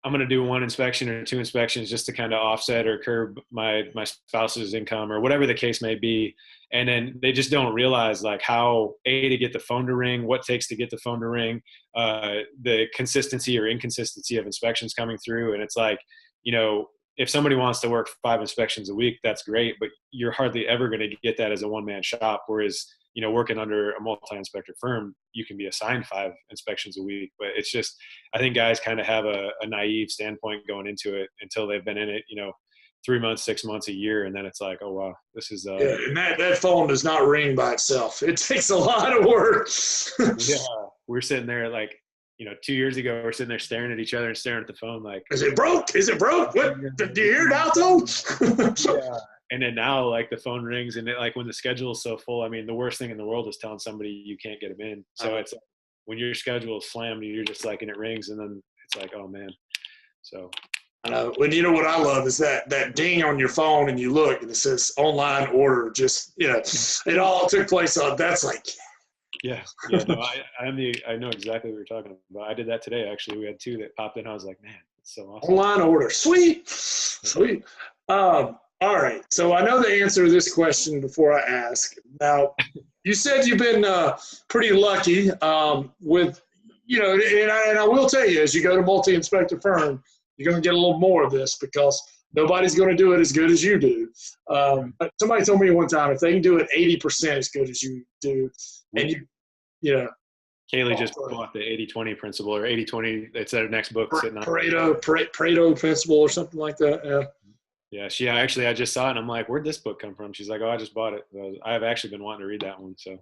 I'm going to do one inspection or two inspections just to kind of offset or curb my spouse's income or whatever the case may be. And then they just don't realize like how to get the phone to ring, what it takes to get the phone to ring, the consistency or inconsistency of inspections coming through. And it's like, if somebody wants to work 5 inspections a week, that's great, but you're hardly ever going to get that as a one-man shop. Whereas, working under a multi-inspector firm, you can be assigned 5 inspections a week. But it's just, I think guys kind of have a naive standpoint going into it until they've been in it, 3 months, 6 months, a year. And then it's like, oh, wow, this is. Yeah, and that phone does not ring by itself. It takes a lot of work. Yeah. We're sitting there like, 2 years ago, we're sitting there staring at each other and staring at the phone like, is it broke? Is it broke? What? Do you hear it out though? Yeah. And then now, like, the phone rings, and like when the schedule is so full, I mean, the worst thing in the world is telling somebody you can't get them in. So it's when your schedule is slammed, you're just like, and it rings, and then it's like, oh man. So. I know. When what I love is that ding on your phone, and you look, and it says online order. Just it all took place on. That's like. Yeah. No, I know exactly what you're talking about. I did that today, actually. We had 2 that popped in. I was like, man, it's so awesome. Online order. Sweet. All right. So I know the answer to this question before I ask. Now, you said you've been pretty lucky with, and I will tell you, as you go to multi-inspector firm, you're going to get a little more of this because nobody's going to do it as good as you do. But somebody told me one time, if they can do it 80% as good as you do, and Kaylee just bought the 80-20 principle or 80-20. It's their next book. Pareto principle or something like that. Yeah. Yeah, I just saw it, and I'm like, where'd this book come from? She's like, oh, I just bought it. I have actually been wanting to read that one. So.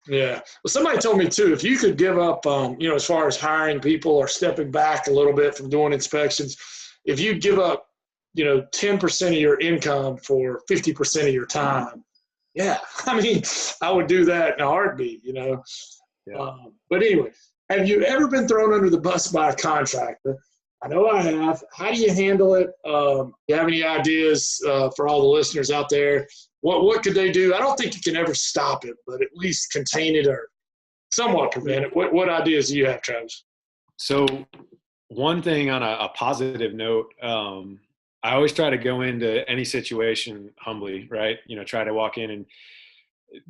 Yeah. Well, somebody told me too, if you could give up, as far as hiring people or stepping back a little bit from doing inspections, if you give up, 10% of your income for 50% of your time, yeah, I mean, I would do that in a heartbeat, Yeah. But anyway, have you ever been thrown under the bus by a contractor? I know I have. How do you handle it? Do you have any ideas for all the listeners out there? What could they do? I don't think you can ever stop it, but at least contain it or somewhat prevent it. What ideas do you have, Travis? So one thing on a positive note, I always try to go into any situation humbly, right? Try to walk in and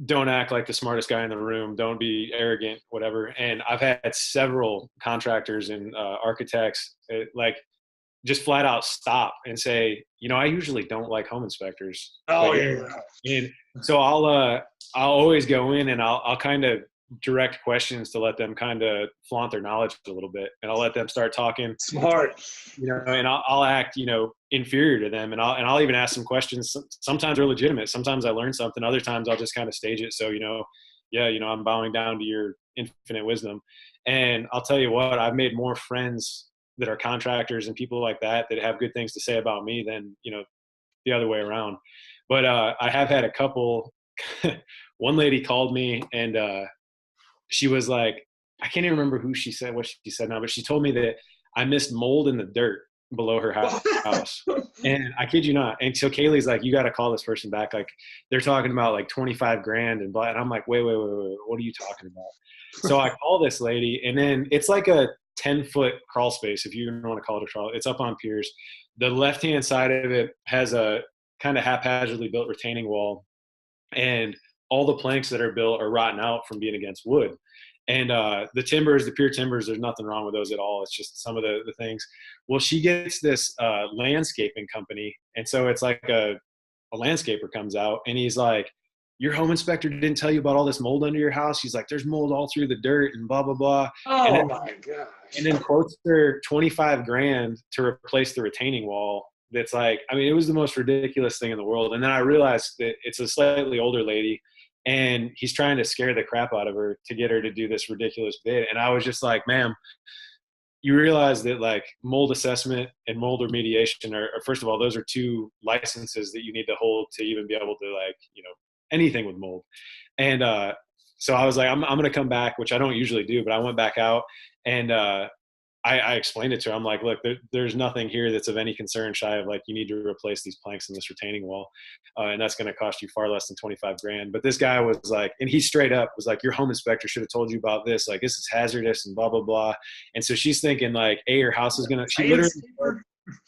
don't act like the smartest guy in the room. Don't be arrogant, whatever. And I've had several contractors and architects just flat out stop and say, I usually don't like home inspectors. Oh, yeah. And so I'll always go in and I'll kind of direct questions to let them kind of flaunt their knowledge a little bit. And I'll let them start talking. Smart. And I'll act, inferior to them. And I'll even ask some questions. Sometimes they're legitimate. Sometimes I learn something. Other times I'll just kind of stage it. So, I'm bowing down to your infinite wisdom. And I'll tell you what, I've made more friends that are contractors and people like that have good things to say about me than, the other way around. But I have had a couple, one lady called me and she was like, I can't even remember what she said now, but she told me that I missed mold in the dirt. below her house. And I kid you not. And so Kaylee's like, you got to call this person back. Like they're talking about like 25 grand and blah. And I'm like, wait, what are you talking about? So I call this lady, and then it's like a 10-foot crawl space, if you want to call it a crawl. It's up on piers. The left-hand side of it has a kind of haphazardly built retaining wall, and all the planks that are built are rotten out from being against wood. And the timbers, the pier timbers, there's nothing wrong with those at all. It's just some of the things. Well, she gets this landscaping company, and so it's like a landscaper comes out, and he's like, your home inspector didn't tell you about all this mold under your house? He's like, there's mold all through the dirt and blah, blah, blah. Oh, my gosh. And then quotes her 25 grand to replace the retaining wall. That's like, I mean, it was the most ridiculous thing in the world. And then I realized that it's a slightly older lady, and he's trying to scare the crap out of her to get her to do this ridiculous bid. And I was just like, ma'am, you realize that like mold assessment and mold remediation are first of all, those are two licenses that you need to hold to even be able to like, anything with mold. And so I was like, I'm going to come back, which I don't usually do, but I went back out, and I explained it to her. I'm like, look, there's nothing here that's of any concern shy of like, you need to replace these planks in this retaining wall. And that's going to cost you far less than 25 grand. But this guy was like, and he straight up was like, your home inspector should have told you about this. Like, this is hazardous and blah, blah, blah. And so she's thinking like, her house is going to,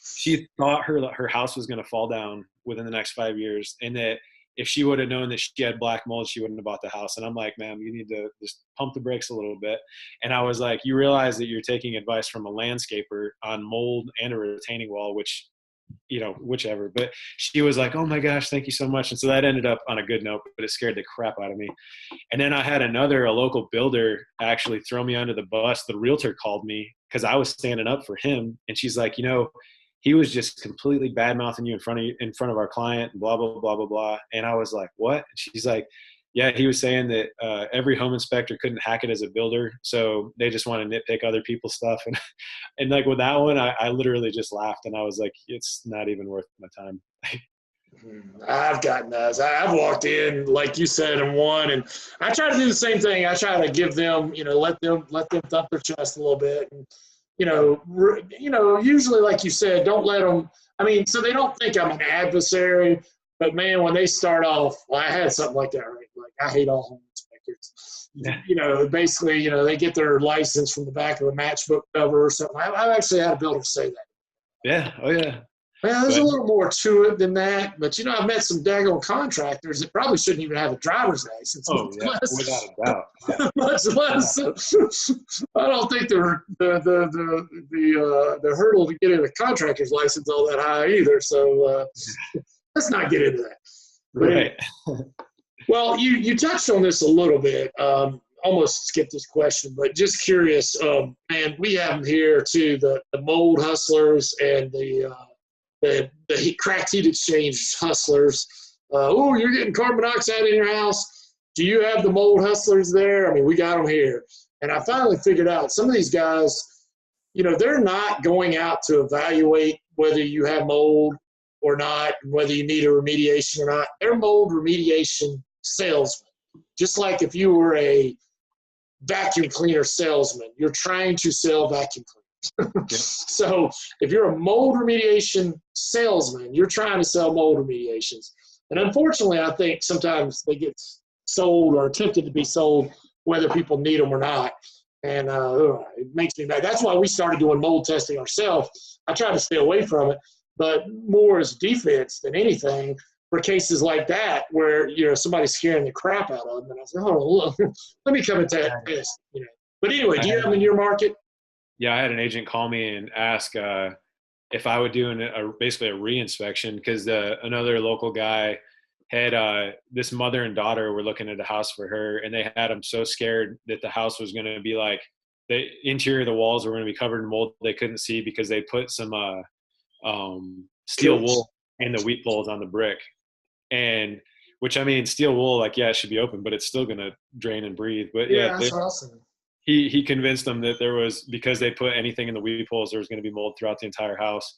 she thought her house was going to fall down within the next 5 years. And that if she would have known that she had black mold, she wouldn't have bought the house. And I'm like, ma'am, you need to just pump the brakes a little bit. And I was like, you realize that you're taking advice from a landscaper on mold and a retaining wall, which, whichever. But she was like, oh my gosh, thank you so much. And so that ended up on a good note, but it scared the crap out of me. And then I had a local builder actually throw me under the bus. The realtor called me because I was standing up for him. And she's like, he was just completely bad mouthing you in front of our client and blah, blah, blah, blah, blah. And I was like, what? And she's like, yeah, he was saying that every home inspector couldn't hack it as a builder. So they just want to nitpick other people's stuff. And like with that one, I literally just laughed, and I was like, it's not even worth my time. I've gotten those. I've walked in, like you said, and won. And I try to do the same thing. I try to give them, let them thump their chest a little bit. And, usually, like you said, don't let them, so they don't think I'm an adversary, but man, when they start off, well, I had something like that, right? Like, I hate all home inspectors. Yeah. Basically, they get their license from the back of a matchbook cover or something. I've actually had a builder say that. Yeah. Oh, yeah. Well, there's a little more to it than that, but I've met some daggone contractors that probably shouldn't even have a driver's license. Oh, yeah, without a doubt. Yeah. Much less, I don't think the hurdle to get a contractor's license all that high either. So let's not get into that. Right. Well, you touched on this a little bit. Almost skipped this question, but just curious. And we have them here too: the mold hustlers and the cracked heat exchange hustlers. You're getting carbon monoxide in your house. Do you have the mold hustlers there? We got them here. And I finally figured out some of these guys, they're not going out to evaluate whether you have mold or not, whether you need a remediation or not. They're mold remediation salesmen. Just like if you were a vacuum cleaner salesman, you're trying to sell vacuum cleaners. So if you're a mold remediation salesman, you're trying to sell mold remediations. And unfortunately, I think sometimes they get sold or attempted to be sold whether people need them or not. And it makes me mad. That's why we started doing mold testing ourselves. I try to stay away from it, but more as defense than anything for cases like that where, somebody's scaring the crap out of them. And I said, hold on, let me come and test. But anyway, do you have them in your market? Yeah, I had an agent call me and ask if I would do basically a re-inspection because another local guy had this mother and daughter were looking at a house for her, and they had them so scared that the house was going to be like the interior of the walls were going to be covered in mold they couldn't see because they put some steel wool and the wheat poles on the brick. And which steel wool, like, yeah, it should be open, but it's still going to drain and breathe. But yeah, that's awesome. He convinced them that there was, because they put anything in the weed poles, there was going to be mold throughout the entire house.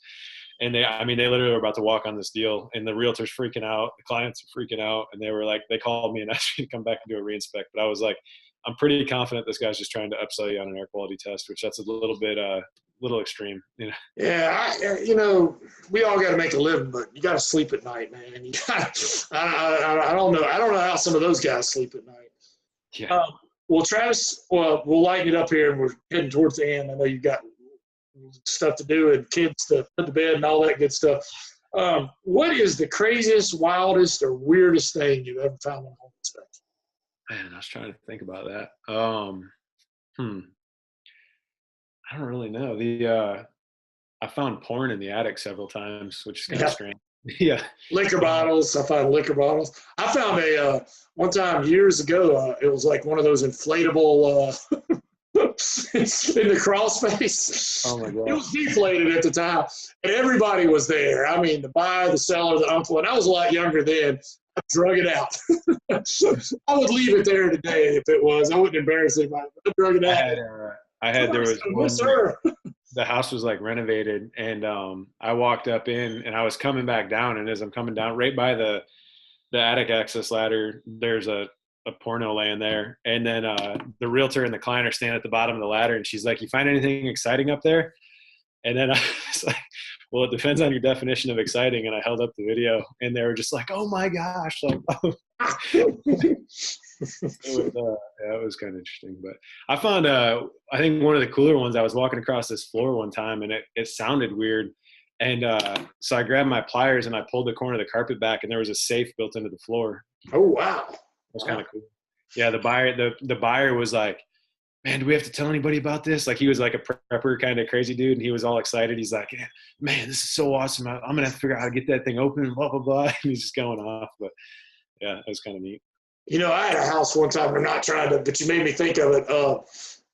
And they literally were about to walk on this deal, and the realtor's freaking out, the clients are freaking out, and they were like, they called me and asked me to come back and do a re-inspect. But I was like, I'm pretty confident this guy's just trying to upsell you on an air quality test, which that's a little bit little extreme, Yeah, we all got to make a living, but you got to sleep at night, man. You got. I don't know. I don't know how some of those guys sleep at night. Yeah. Well, Travis, we'll lighten it up here, and we're heading towards the end. I know you've got stuff to do and kids to put to bed and all that good stuff. What is the craziest, wildest, or weirdest thing you've ever found in a home inspection? Man, I was trying to think about that. I don't really know. I found porn in the attic several times, which is kind of strange. Yeah. Liquor bottles. I found liquor bottles. I found one time years ago, it was like one of those inflatable in the crawl space. Oh my God. It was deflated at the time, and everybody was there. I mean, the buyer, the seller, the uncle, and I was a lot younger then. I drug it out. I would leave it there today if it was. I wouldn't embarrass anybody. I drug it out. There was one, sir. The house was like renovated, and I walked up in, and I was coming back down, and as I'm coming down, right by the attic access ladder, there's a porno laying there, and then the realtor and the client are standing at the bottom of the ladder, and she's like, "You find anything exciting up there?" And then I was like, "Well, it depends on your definition of exciting." And I held up the video, and they were just like, "Oh my gosh!" Like, oh. It was kind of interesting. But I found, I think one of the cooler ones, I was walking across this floor one time, and it sounded weird. And so I grabbed my pliers and I pulled the corner of the carpet back, and there was a safe built into the floor. Oh, wow. It was kind of cool. Yeah, the buyer was like, "Man, do we have to tell anybody about this?" Like, he was like a prepper kind of crazy dude, and he was all excited. He's like, "Yeah, man, this is so awesome. I'm going to have to figure out how to get that thing open," blah, blah, blah. And he's just going off. But yeah, it was kind of neat. I had a house one time. We're not trying to, but you made me think of it.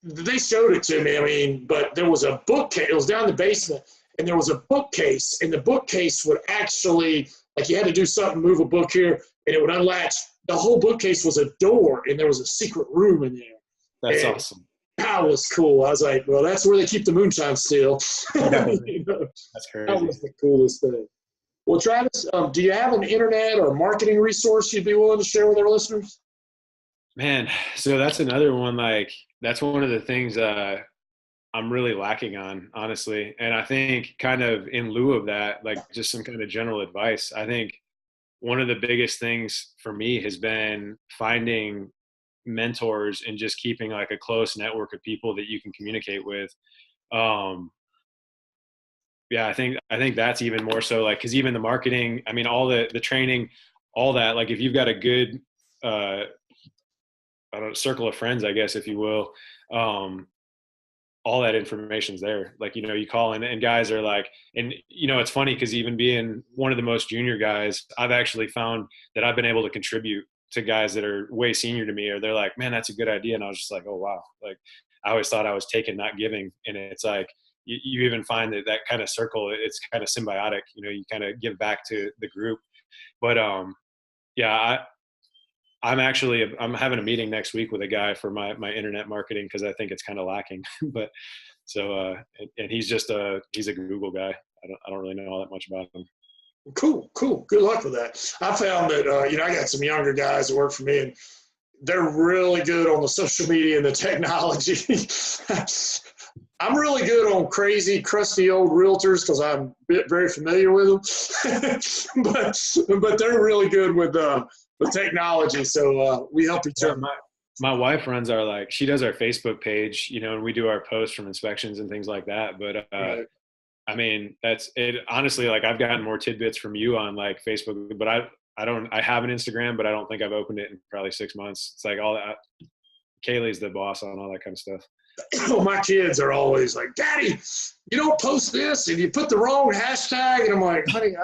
They showed it to me. I mean, but there was a bookcase. It was down in the basement, and there was a bookcase, and the bookcase would actually, like, you had to do something, move a book here, and it would unlatch. The whole bookcase was a door, and there was a secret room in there. That's awesome. That was cool. I was like, well, that's where they keep the moonshine still. That's crazy. That was the coolest thing. Well, Travis, do you have an internet or marketing resource you'd be willing to share with our listeners? Man, so that's another one. Like, that's one of the things I'm really lacking on, honestly. And I think kind of in lieu of that, like, just some kind of general advice, I think one of the biggest things for me has been finding mentors and just keeping like a close network of people that you can communicate with. Yeah, I think that's even more so, like, because even the marketing, I mean, all the training, all that, like, if you've got a good circle of friends, I guess, if you will, all that information's there. Like, you call in, and guys are like, and it's funny because even being one of the most junior guys, I've actually found that I've been able to contribute to guys that are way senior to me, or they're like, "Man, that's a good idea," and I was just like, "Oh wow!" Like, I always thought I was taking, not giving, and it's like you even find that kind of circle, it's kind of symbiotic. You kind of give back to the group. But yeah, I'm having a meeting next week with a guy for my internet marketing, because I think it's kind of lacking. But so and he's a Google guy. I don't really know all that much about him. Cool. Good luck with that. I found that I got some younger guys that work for me, and they're really good on the social media and the technology. I'm really good on crazy, crusty old realtors because I'm very familiar with them. but they're really good with technology, so we help each other. My wife she does our Facebook page, and we do our posts from inspections and things like that. But right. I mean, that's it. Honestly, like, I've gotten more tidbits from you on like Facebook, but I have an Instagram, but I don't think I've opened it in probably 6 months. It's like all that. Kaylee's the boss on all that kind of stuff. Well, my kids are always like, "Daddy, you don't post this and you put the wrong hashtag." And I'm like, "Honey,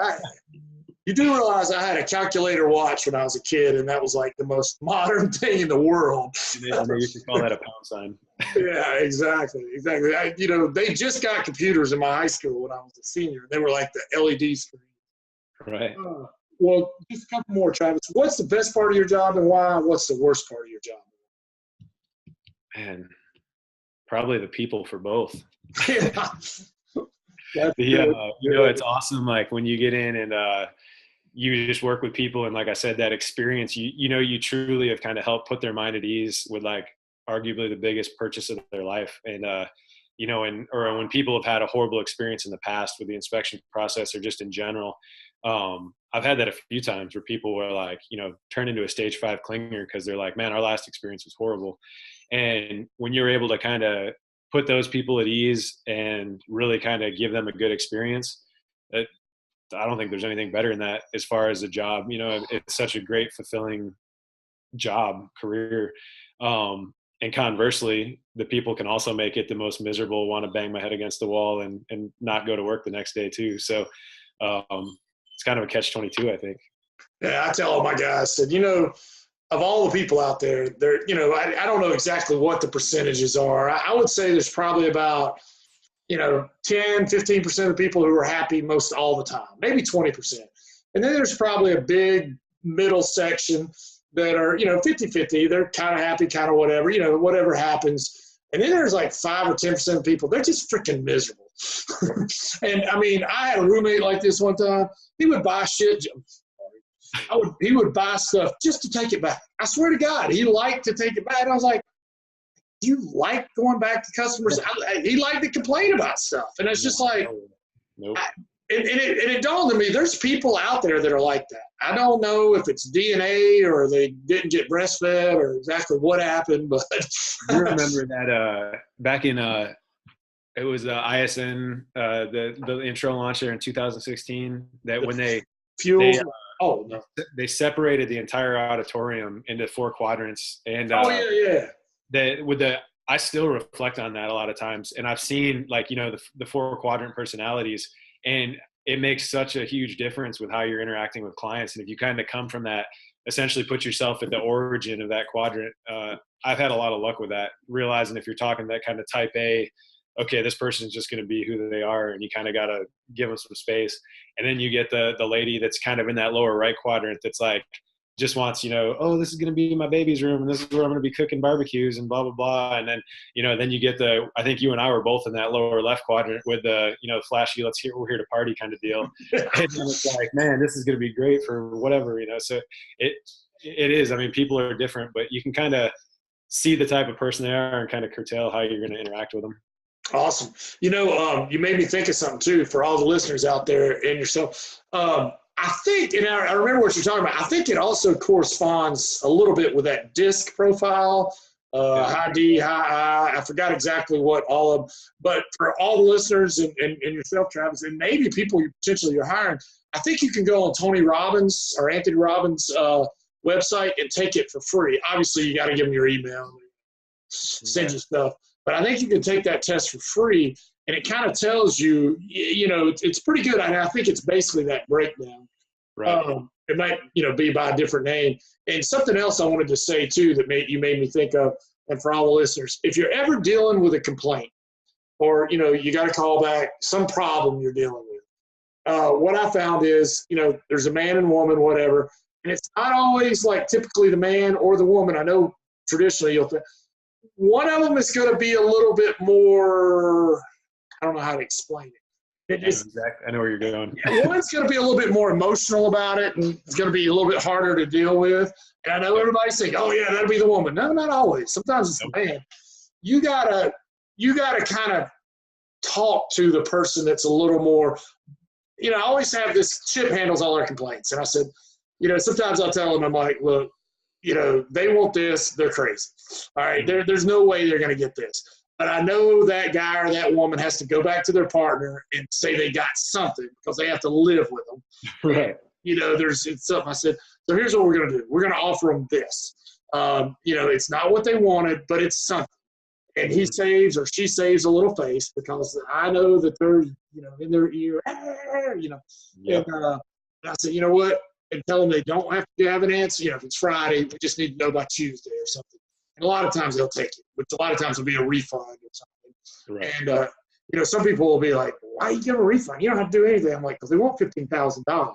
you do realize I had a calculator watch when I was a kid, and that was like the most modern thing in the world." I know you should call that a pound sign. Yeah, exactly. They just got computers in my high school when I was a senior. They were like the LED screen. Right. Well, just a couple more, Travis. What's the best part of your job, and why? What's the worst part of your job? Man, probably the people for both. Yeah. It's awesome. Like, when you get in and you just work with people, and like I said, that experience, you truly have kind of helped put their mind at ease with, like, arguably the biggest purchase of their life. And or when people have had a horrible experience in the past with the inspection process or just in general. I've had that a few times where people were like, turn into a stage 5 clinger because they're like, man, our last experience was horrible. And when you're able to kind of put those people at ease and really kind of give them a good experience, I don't think there's anything better than that as far as a job. It's such a great, fulfilling job, career. And conversely, the people can also make it the most miserable, want to bang my head against the wall and not go to work the next day too. So it's kind of a catch-22, I think. Yeah, I tell all my guys, I said, of all the people out there, I don't know exactly what the percentages are. I would say there's probably about, 10, 15% of people who are happy most all the time, maybe 20%. And then there's probably a big middle section that are, 50-50. They're kind of happy, kind of whatever, whatever happens. And then there's like 5 or 10% of people, they're just freaking miserable. And I mean, I had a roommate like this one time. He would buy shit. He would buy stuff just to take it back. I swear to God, he liked to take it back. And I was like, do you like going back to customers? He liked to complain about stuff. And it's just like, nope. It dawned on me, there's people out there that are like that. I don't know if it's DNA or they didn't get breastfed or exactly what happened, but you remember that back in it was ISN, the intro launch there in 2016, that when they separated the entire auditorium into 4 quadrants, and I still reflect on that a lot of times, and I've seen the 4 quadrant personalities, and it makes such a huge difference with how you're interacting with clients. And if you kind of come from that, essentially put yourself at the origin of that quadrant, I've had a lot of luck with that, realizing if you're talking that kind of type A, okay, this person's just going to be who they are, and you kind of got to give them some space. And then you get the lady that's kind of in that lower right quadrant that's like, just wants, oh, this is going to be my baby's room, and this is where I'm going to be cooking barbecues and blah, blah, blah. And then, then you get I think you and I were both in that lower left quadrant with the, flashy, we're here to party kind of deal. And it's like, man, this is going to be great for whatever, so it is. I mean, people are different, but you can kind of see the type of person they are and kind of curtail how you're going to interact with them. Awesome. You made me think of something too for all the listeners out there and yourself. I think, and I remember what you're talking about, I think it also corresponds a little bit with that DISC profile, high D, high I. I forgot exactly what all of, but for all the listeners and yourself, Travis, and maybe people potentially you're hiring, I think you can go on Tony Robbins or Anthony Robbins' website and take it for free. Obviously, you got to give them your email, send you stuff. But I think you can take that test for free, and it kind of tells you, it's pretty good. And I think it's basically that breakdown. Right. It might, be by a different name. And something else I wanted to say, too, that you made me think of, and for all the listeners, if you're ever dealing with a complaint or, you got to call back some problem you're dealing with, what I found is, there's a man and woman, whatever, and it's not always like typically the man or the woman. I know traditionally you'll think, one of them is going to be a little bit more, I don't know how to explain it. I know where you're going. One's going to be a little bit more emotional about it, and it's going to be a little bit harder to deal with. And I know everybody's thinking, oh, yeah, that'll be the woman. No, not always. Sometimes it's the man. You gotta kind of talk to the person that's a little more, I always have this, Chip handles all our complaints. And I said, sometimes I'll tell them, I'm like, look, they want this, they're crazy. All right, there's no way they're going to get this. But I know that guy or that woman has to go back to their partner and say they got something because they have to live with them. Right. It's something. I said, so here's what we're going to do. We're going to offer them this. It's not what they wanted, but it's something. And he saves or she saves a little face because I know that they're, in their ear, Yep. And I said, you know what? And tell them they don't have to have an answer. If it's Friday, we just need to know by Tuesday or something. And a lot of times they'll take it, which a lot of times will be a refund or something. Right. And, some people will be like, why you give a refund? You don't have to do anything. I'm like, because they want $15,000.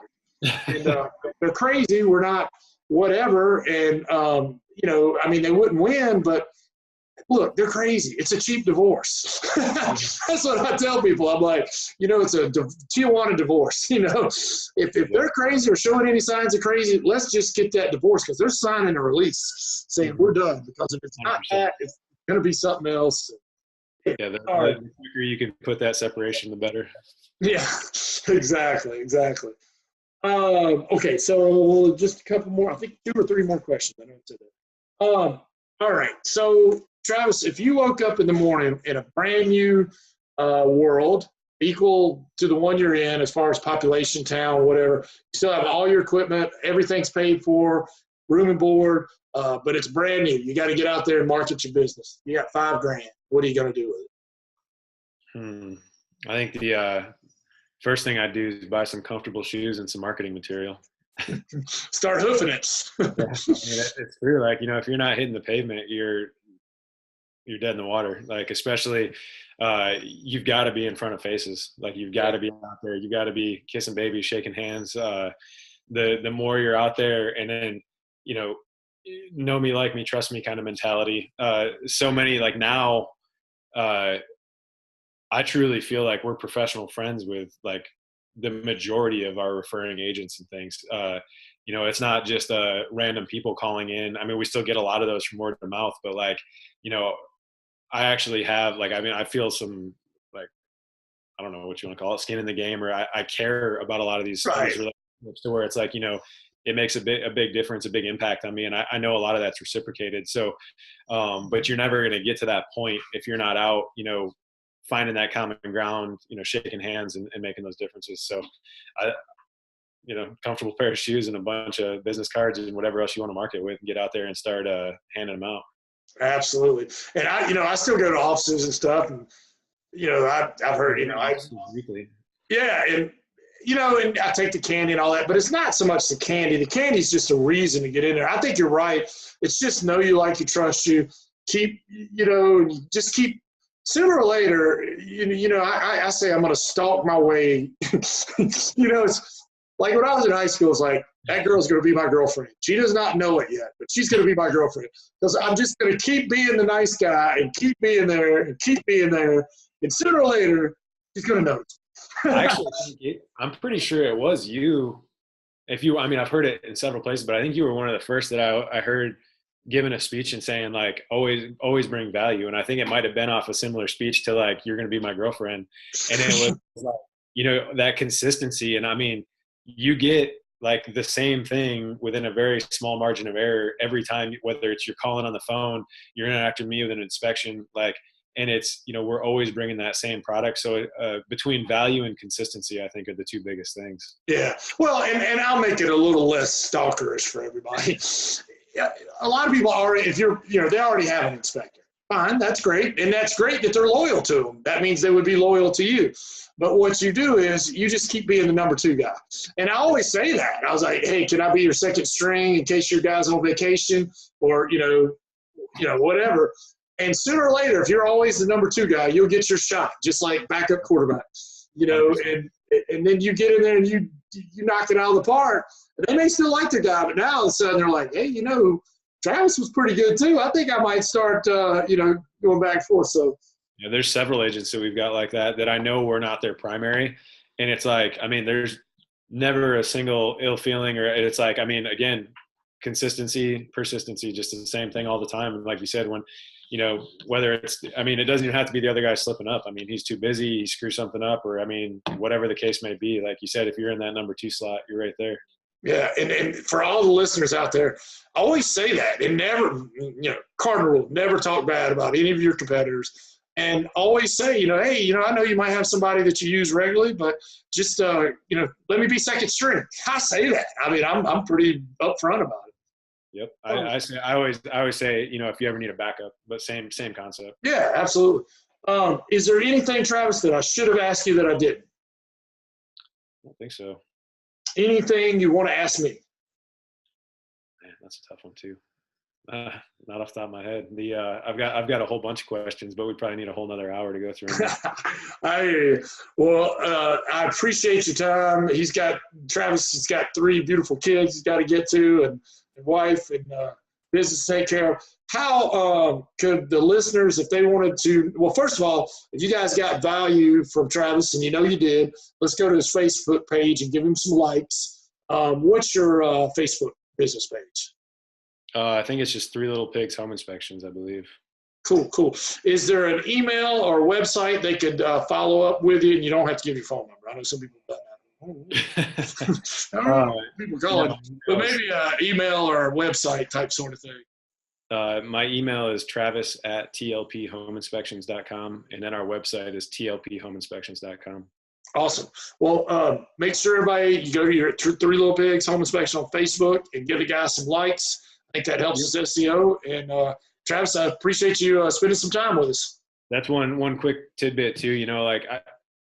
And they're crazy. We're not whatever. And, they wouldn't win, but look, they're crazy. It's a cheap divorce. That's what I tell people. I'm like, it's a Tijuana divorce. If they're crazy or showing any signs of crazy, let's just get that divorce because they're signing a release saying we're done. Because if it's not that, it's going to be something else. Yeah, All right. the quicker you can put that separation, the better. Yeah, exactly. Okay, so just a couple more. I think 2 or 3 more questions. I know it's there. All right. So, Travis, if you woke up in the morning in a brand new world, equal to the one you're in as far as population, town, whatever, you still have all your equipment, everything's paid for, room and board, but it's brand new. You got to get out there and market your business. You got $5,000. What are you going to do with I think the first thing I'd do is buy some comfortable shoes and some marketing material. it? Start hoofing it. Yeah, I mean, it's true. Like, if you're not hitting the pavement, you're dead in the water. Like, especially, you've got to be in front of faces. Like, you've got to be out there. You got to be kissing babies, shaking hands. The more you're out there, and then, know me, like me, trust me kind of mentality. So many, like, now, I truly feel like we're professional friends with, like, the majority of our referring agents and things. It's not just random people calling in. I mean, we still get a lot of those from word of mouth, but, like, I actually have, like, I mean, I feel some, like, I don't know what you want to call it, skin in the game, or I care about a lot of these Right. relationships, to where it's like, it makes a big difference, a big impact on me. And I know a lot of that's reciprocated. So, but you're never going to get to that point if you're not out, finding that common ground, shaking hands and making those differences. So, comfortable pair of shoes and a bunch of business cards and whatever else you want to market with, and get out there and start handing them out. Absolutely. And I still go to offices and stuff, and I've heard, weekly. Yeah, and and I take the candy and all that, but it's not so much the candy. The candy's just a reason to get in there. I think you're right. It's just know you, like you, trust you. Keep, just keep. Sooner or later, I say I'm going to stalk my way. It's like when I was in high school. It's like, that girl's going to be my girlfriend. She does not know it yet, but she's going to be my girlfriend, because I'm just going to keep being the nice guy and keep being there and keep being there. And sooner or later, she's going to know it. I actually think I'm pretty sure it was you. I mean, I've heard it in several places, but I think you were one of the first that I heard giving a speech and saying, like, always bring value. And I think it might have been off a similar speech to, like, you're going to be my girlfriend. And it was like, that consistency. And I mean, you get, like, the same thing within a very small margin of error every time, whether it's you're calling on the phone, you're interacting with me with an inspection, like, and it's, we're always bringing that same product. So between value and consistency, I think, are the 2 biggest things. Yeah. Well, and I'll make it a little less stalkerish for everybody. A lot of people already, if they already have an inspector. Fine, that's great. And that's great that they're loyal to them. That means they would be loyal to you. But what you do is you just keep being the number 2 guy. And I always say that. I was like, hey, can I be your second string in case your guy's on vacation, or, whatever. And sooner or later, if you're always the number 2 guy, you'll get your shot, just like backup quarterback, and then you get in there and you knock it out of the park. They may still like the guy, but now all of a sudden they're like, hey, Travis was pretty good too. I think I might start, going back and forth. So, yeah, there's several agents that we've got like that I know we're not their primary. And it's like, I mean, there's never a single ill feeling, or it's like, I mean, again, consistency, persistency, just the same thing all the time. And like you said, when, whether it's, I mean, it doesn't even have to be the other guy slipping up. I mean, he's too busy, he screws something up, or, I mean, whatever the case may be. Like you said, if you're in that number 2 slot, you're right there. Yeah, and for all the listeners out there, I always say that, and never, cardinal rule, never talk bad about any of your competitors, and always say, hey, I know you might have somebody that you use regularly, but just, let me be second string. I say that. I mean, I'm pretty upfront about it. Yep. I always say, if you ever need a backup, but same concept. Yeah, absolutely. Is there anything, Travis, that I should have asked you that I didn't? I don't think so. Anything you want to ask me? Man, that's a tough one too. Not off the top of my head. I've got a whole bunch of questions, but we probably need a whole nother hour to go through them. I hear you. Well, I appreciate your time. Travis has got 3 beautiful kids he's got to get to, and wife, and business to take care of. How could the listeners, if they wanted to, well, first of all, if you guys got value from Travis, and you did, let's go to his Facebook page and give him some likes. What's your Facebook business page? I think it's just 3 Little Pigs Home Inspections, I believe. Cool. Is there an email or website they could follow up with you? And you don't have to give your phone number. I know some people have done that. I don't know people call it, but maybe an email or a website type sort of thing. My email is travis@tlphomeinspections.com, and then our website is tlphomeinspections.com. Awesome. Well, make sure everybody, you go to your Three Little Pigs Home Inspection on Facebook and give the guy some likes. I think that helps his SEO. And Travis, I appreciate you spending some time with us. That's one quick tidbit too. You know, like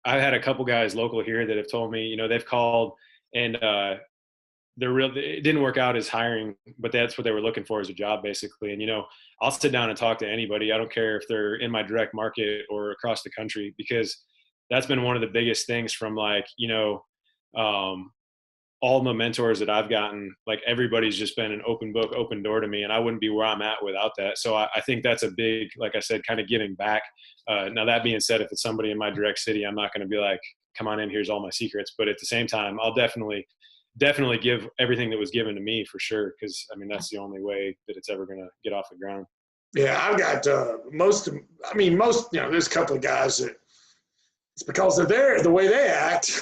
I had a couple guys local here that have told me, you know, they've called and it didn't work out as hiring, but that's what they were looking for as a job basically. And, you know, I'll sit down and talk to anybody. I don't care if they're in my direct market or across the country, because that's been one of the biggest things from like, you know, all the mentors that I've gotten, like everybody's just been an open book, open door to me, and I wouldn't be where I'm at without that. So I think that's a big, like I said, kind of giving back. Now that being said, if it's somebody in my direct city, I'm not going to be like, come on in, here's all my secrets. But at the same time, I'll definitely give everything that was given to me for sure. Cause I mean, that's the only way that it's ever going to get off the ground. Yeah. I've got most, you know, there's a couple of guys that it's because they're there, the way they act.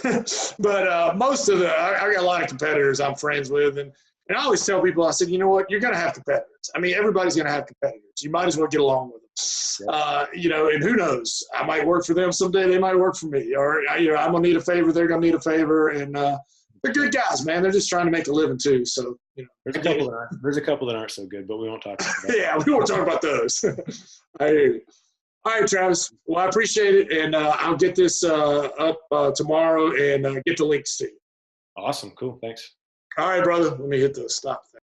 But most of I got a lot of competitors I'm friends with. And I always tell people, I said, you know what, you're going to have competitors. I mean, everybody's going to have competitors. You might as well get along with them. You know, and who knows, I might work for them someday. They might work for me, or, you know, I'm going to need a favor. They're going to need a favor. And they're good guys, man. They're just trying to make a living too. So, you know, there's a couple that aren't so good, but we won't talk about that. Yeah, we won't talk about those. I hear you. All right, Travis. Well, I appreciate it, and I'll get this up tomorrow and get the links to you. Awesome. Cool. Thanks. All right, brother. Let me hit the stop thing.